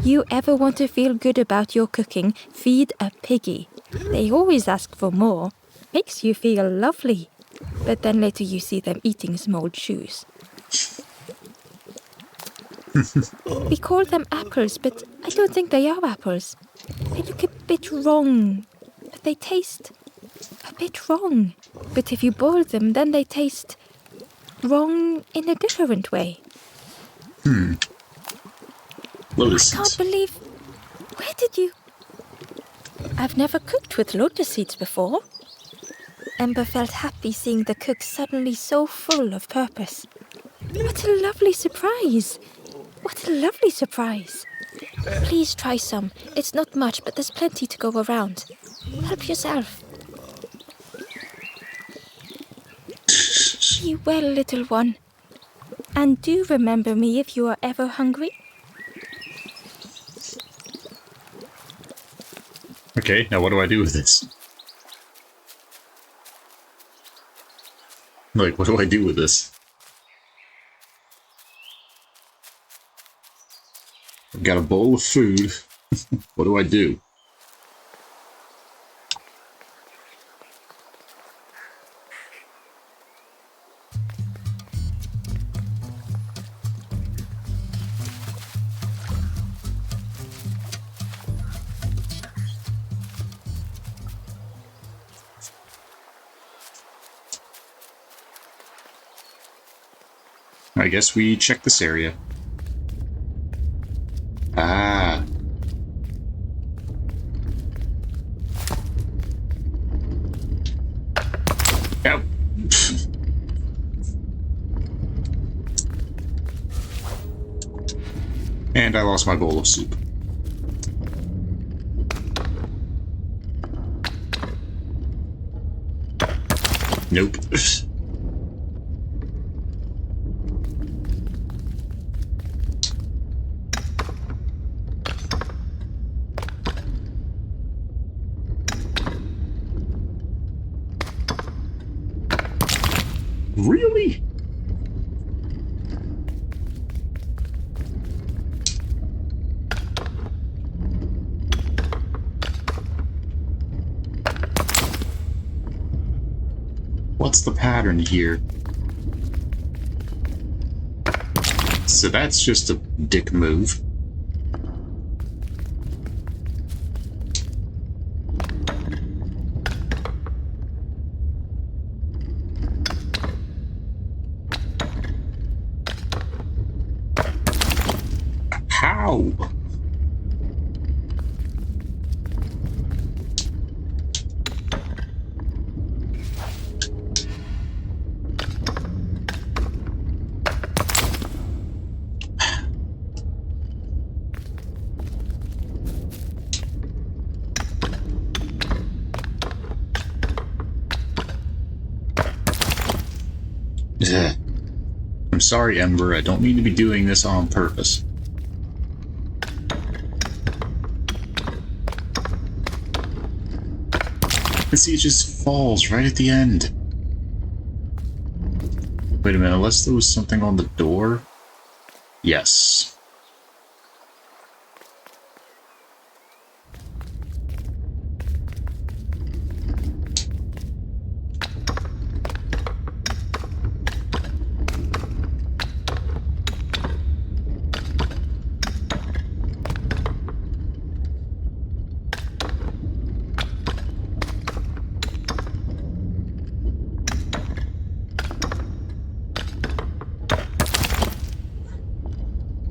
You ever want to feel good about your cooking, feed a piggy. They always ask for more. Makes you feel lovely. But then later you see them eating some old shoes. We call them apples, but I don't think they are apples. They look a bit wrong. But they taste a bit wrong. But if you boil them, then they taste wrong in a different way. Lotus I can't seeds. believe... Where did you... I've never cooked with lotus seeds before. Ember felt happy seeing the cook suddenly so full of purpose. What a lovely surprise! What a lovely surprise! Please try some. It's not much, but there's plenty to go around. Help yourself. Be well, little one. And do remember me if you are ever hungry. Okay, now what do I do with this? Like, what do I do with this? I've got a bowl of food. What do I do? I guess we check this area. Ah. Ow. And I lost my bowl of soup. Nope. Really? what's the pattern here? So that's just a dick move. How? I'm sorry, Ember. I don't mean to be doing this on purpose. And see, it just falls right at the end. Wait a minute, unless there was something on the door? Yes.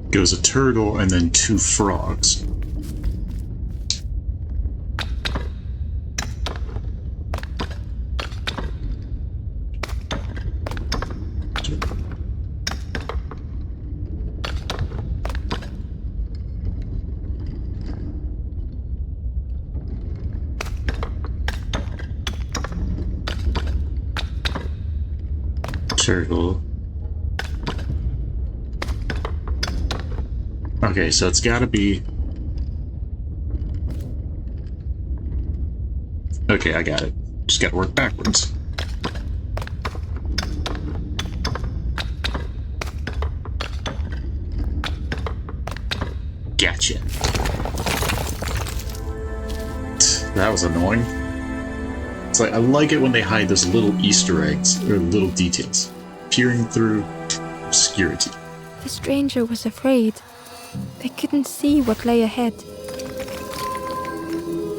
Goes a turtle and then 2 frogs. Turtle. Okay, so it's gotta be... Okay, I got it. Just gotta work backwards. Gotcha. That was annoying. It's like, I like it when they hide those little Easter eggs, or little details, peering through obscurity. The stranger was afraid. They couldn't see what lay ahead.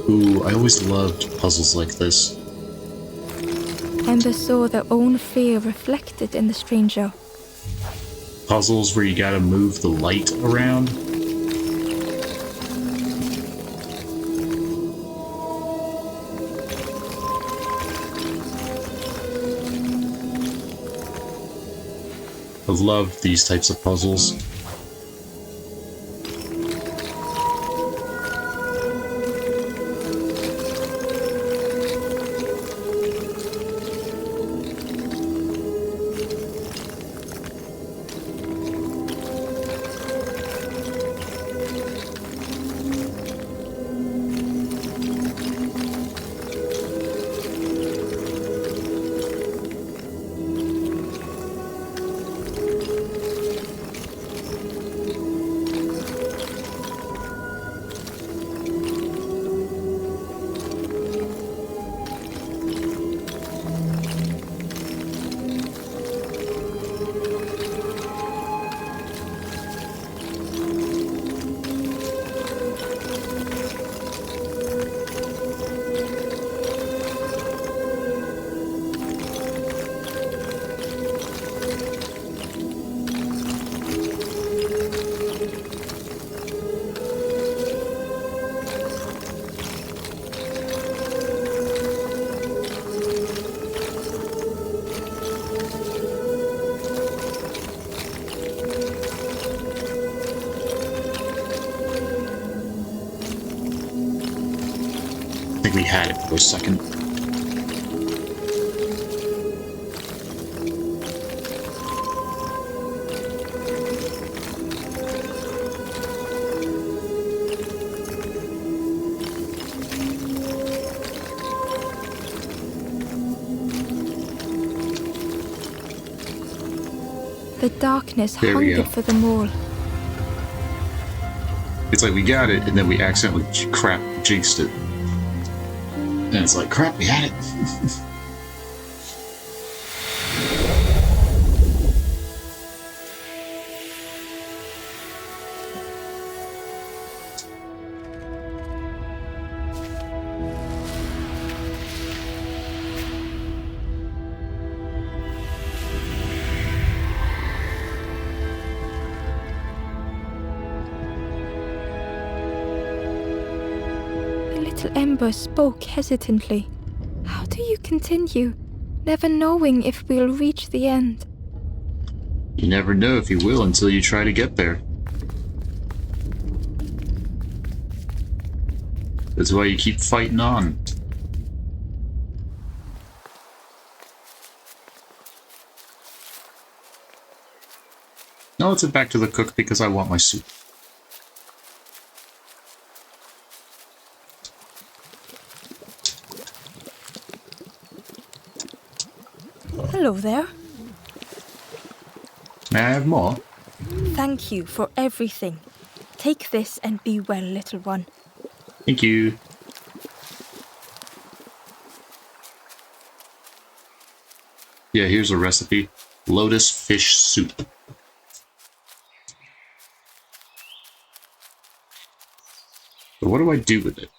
Ooh, I always loved puzzles like this. Ember saw their own fear reflected in the stranger. Puzzles where you gotta move the light around. I love these types of puzzles. I think we had it for a second. The darkness There we go. hungered for them all. It's like we got it, and then we accidentally jinxed it. And it's like, crap, we had it. little ember spoke hesitantly. How do you continue, never knowing if we'll reach the end? You never know if you will until you try to get there. That's why you keep fighting on. Now let's head back to the cook because I want my soup. Hello there. May I have more? Thank you for everything. Take this and be well, little one. Thank you. Yeah, here's a recipe. Lotus fish soup. But what do I do with it?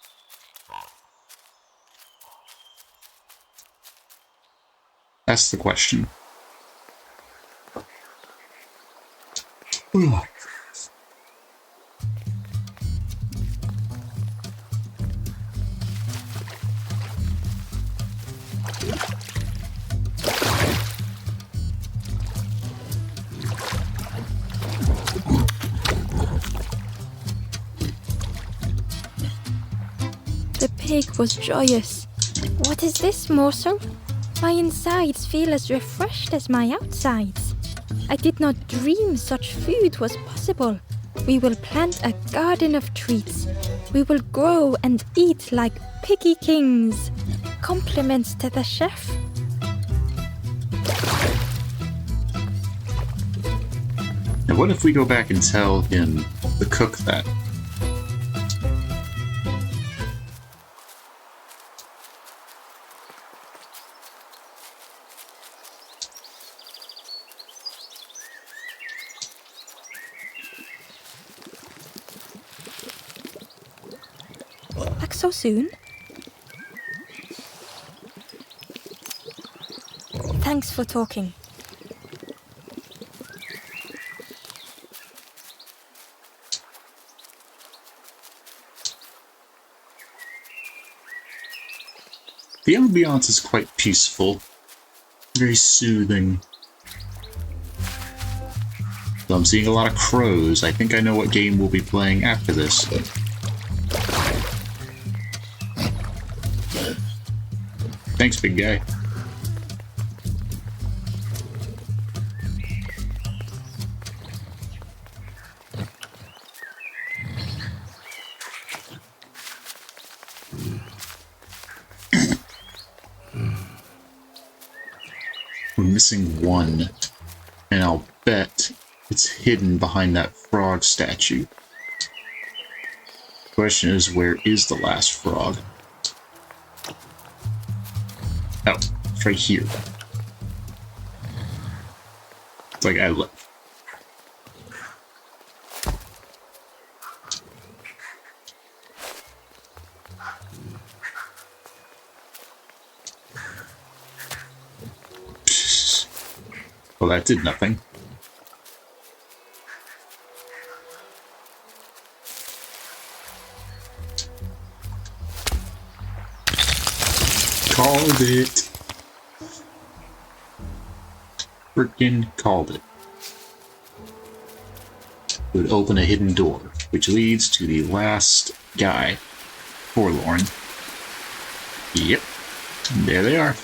That's the question. The pig was joyous. What is this morsel? My insides feel as refreshed as my outsides. I did not dream such food was possible. We will plant a garden of treats. We will grow and eat like piggy kings. Compliments to the chef. Now what if we go back and tell him, the cook, that? Back so soon? Thanks for talking. The ambiance is quite peaceful. Very soothing. So I'm seeing a lot of crows. I think I know what game we'll be playing after this. Thanks, big guy. We're missing one, and I'll bet it's hidden behind that frog statue. The question is, where is the last frog? Oh, it's right here. It's like I look. Well, that did nothing. Called it. Frickin' called it. Would open a hidden door, which leads to the last guy. Forlorn. Yep. There they are.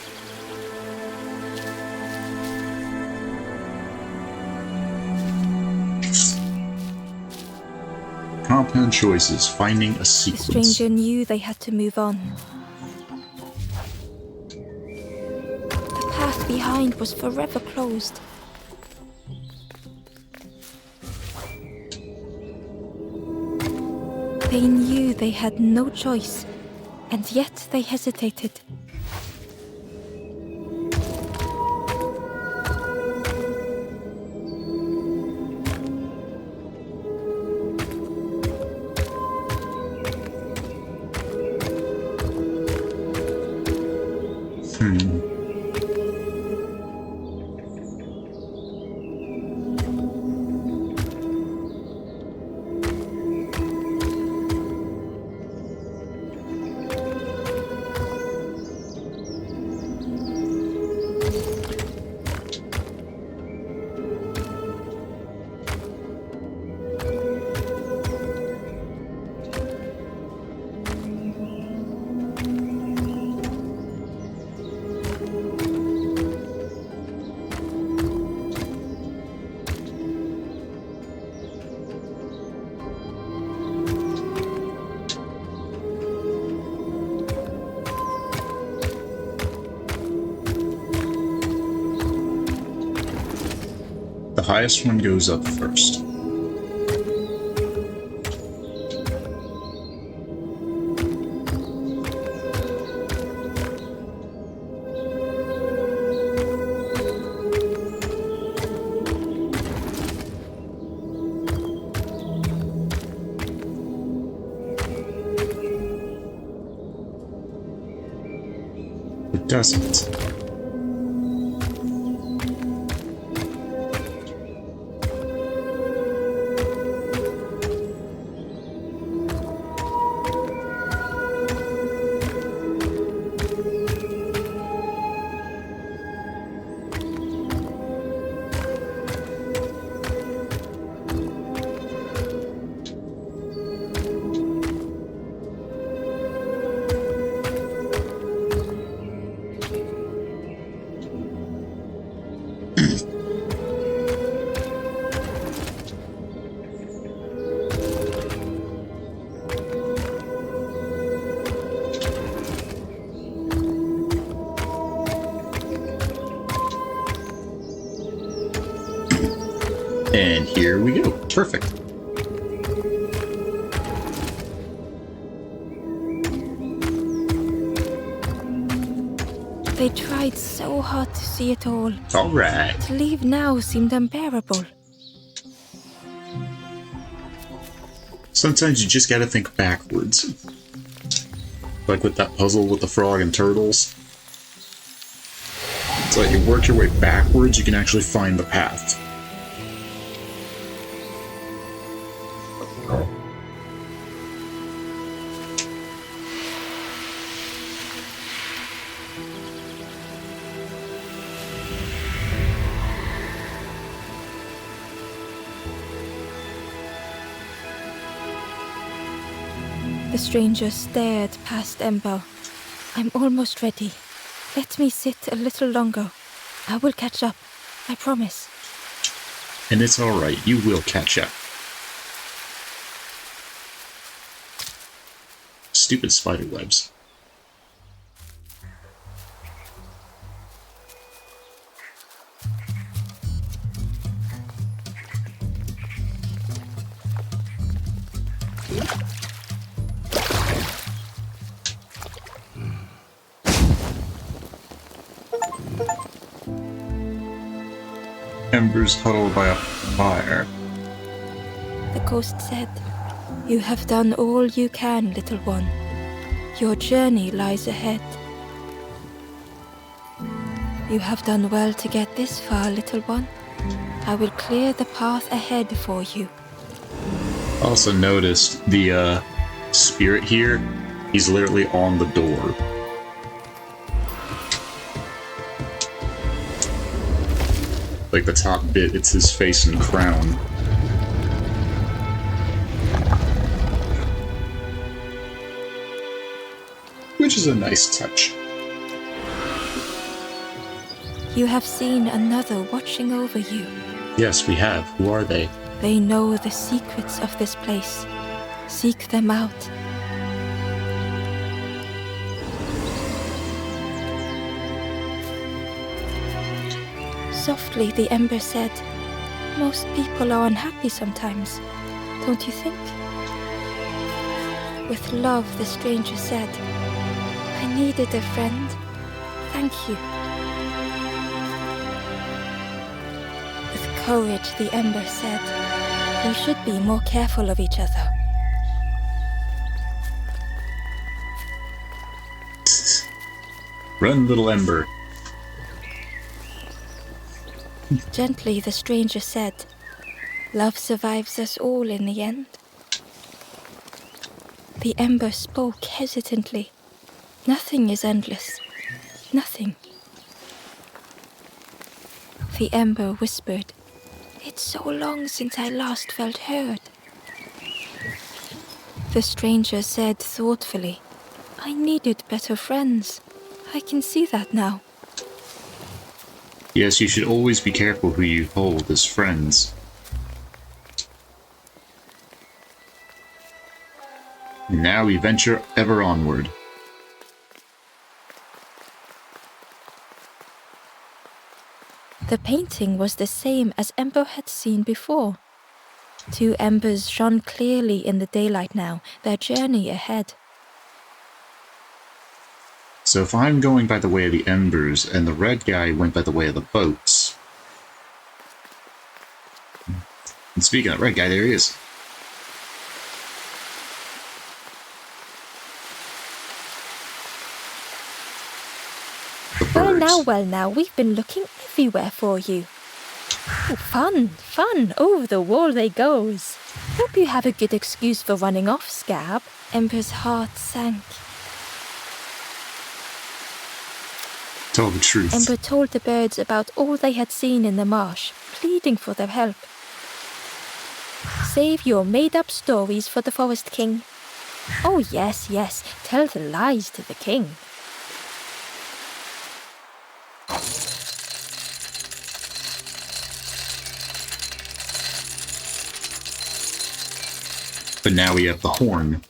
Compound choices, finding a The sequence. stranger knew they had to move on. The path behind was forever closed. They knew they had no choice, and yet they hesitated. The highest one goes up first. It doesn't. And here we go. Perfect. They tried so hard to see it all. All right. To leave now seemed unbearable. Sometimes you just gotta think backwards. Like with that puzzle with the frog and turtles. It's like you work your way backwards, you can actually find the path. The stranger stared past Ember. I'm almost ready. Let me sit a little longer. I will catch up. I promise. And it's alright, you will catch up. Stupid spider webs. Embers huddled by a fire. The ghost said, "You have done all you can, little one. Your journey lies ahead. You have done well to get this far, little one. I will clear the path ahead for you." Also noticed the spirit here, he's literally on the door. Like the top bit, it's his face and crown. Which is a nice touch. You have seen another watching over you. Yes, we have. Who are they? They know the secrets of this place. Seek them out. Softly, the Ember said, "Most people are unhappy sometimes, don't you think?" With love, the stranger said, "I needed a friend. Thank you." With courage, the Ember said, "We should be more careful of each other." Run, little Ember. Gently, the stranger said, "Love survives us all in the end." The Ember spoke hesitantly. "Nothing is endless. Nothing." The Ember whispered, "It's so long since I last felt heard." The stranger said thoughtfully, "I needed better friends. I can see that now." Yes, you should always be careful who you hold as friends. Now we venture ever onward. The painting was the same as Ember had seen before. 2 embers shone clearly in the daylight now, their journey ahead. So if I'm going by the way of the embers, and the red guy went by the way of the boats... And speaking of that red guy, there he is. Well now, we've been looking everywhere for you. Oh, fun, over the wall they goes. Hope you have a good excuse for running off, Scab. Ember's heart sank. Tell the truth. Ember told the birds about all they had seen in the marsh, pleading for their help. Save your made-up stories for the Forest King. Oh yes, tell the lies to the king. But now we have the horn.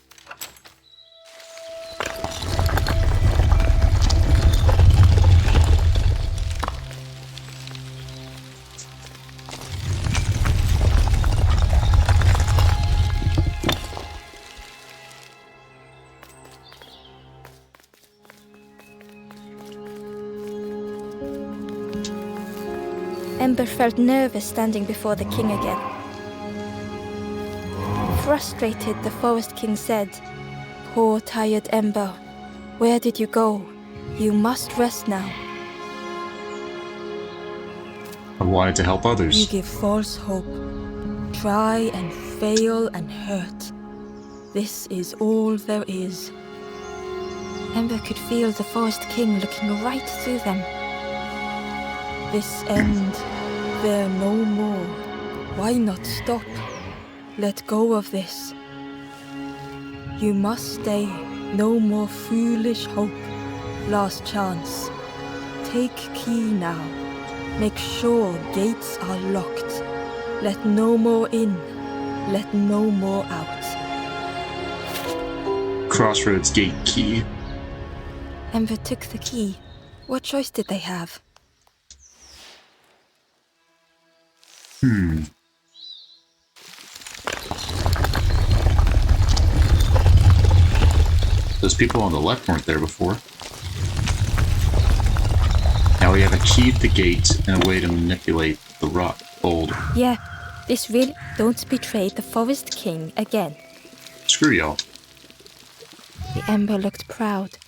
Ember felt nervous standing before the king again. Frustrated, the Forest King said, "Poor tired Ember, where did you go? You must rest now. I wanted to help others. You give false hope. Try and fail and hurt. This is all there is." Ember could feel the Forest King looking right through them. This end, there no more. Why not stop? Let go of this. You must stay. No more foolish hope. Last chance. Take key now. Make sure gates are locked. Let no more in. Let no more out. Crossroads gate key. Ember took the key. What choice did they have? Those people on the left weren't there before. Now we have a key to the gate and a way to manipulate the rock gold. Yeah, this really... Don't betray the Forest King again. Screw y'all. The Ember looked proud.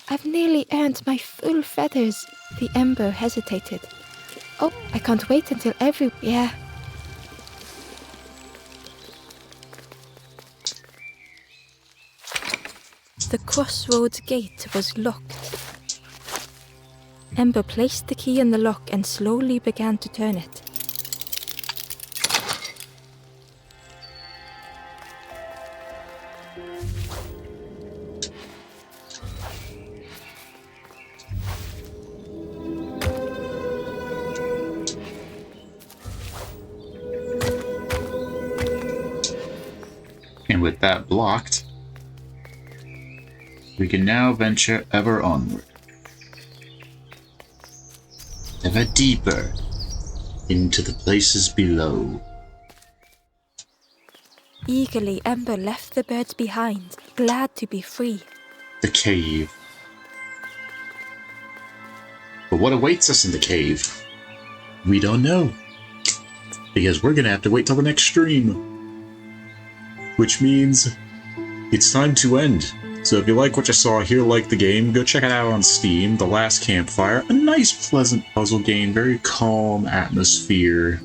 I've nearly earned my full feathers. The Ember hesitated. Oh, I can't wait until Yeah. The crossroads gate was locked. Ember placed the key in the lock and slowly began to turn it. And with that blocked, we can now venture ever onward. Ever deeper into the places below. Eagerly, Ember left the birds behind, glad to be free. The cave. But what awaits us in the cave? We don't know. Because we're gonna have to wait till the next stream. Which means it's time to end. So if you like what you saw here, like the game, go check it out on Steam, The Last Campfire. A nice, pleasant puzzle game, very calm atmosphere.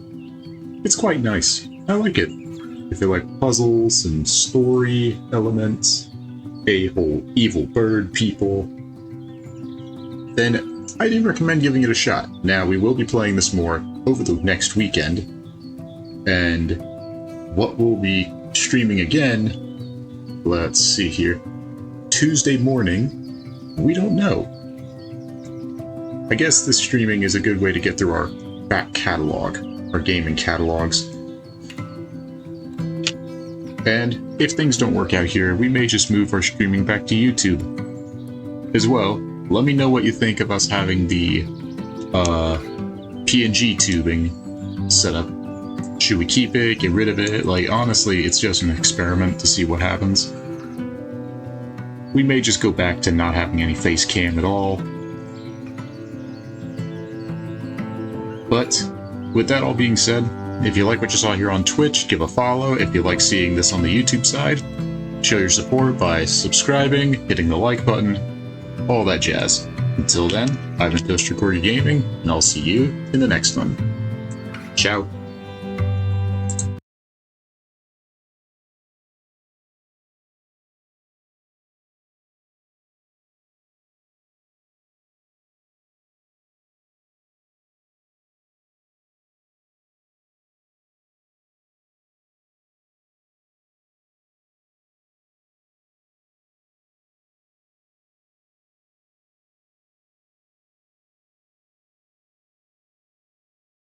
It's quite nice. I like it. If you like puzzles and story elements, a whole evil bird people, then I do recommend giving it a shot. Now, we will be playing this more over the next weekend, and what we'll be streaming again, let's see here, Tuesday morning, we don't know. I guess this streaming is a good way to get through our back catalog, our gaming catalogs. And if things don't work out here, we may just move our streaming back to YouTube. As well, let me know what you think of us having the PNG tubing setup. Should we keep it, get rid of it? Like, honestly, it's just an experiment to see what happens. We may just go back to not having any face cam at all. But with that all being said, if you like what you saw here on Twitch, give a follow. If you like seeing this on the YouTube side, show your support by subscribing, hitting the like button, all that jazz. Until then, I've been ToasterCorgiGaming, and I'll see you in the next one. Ciao.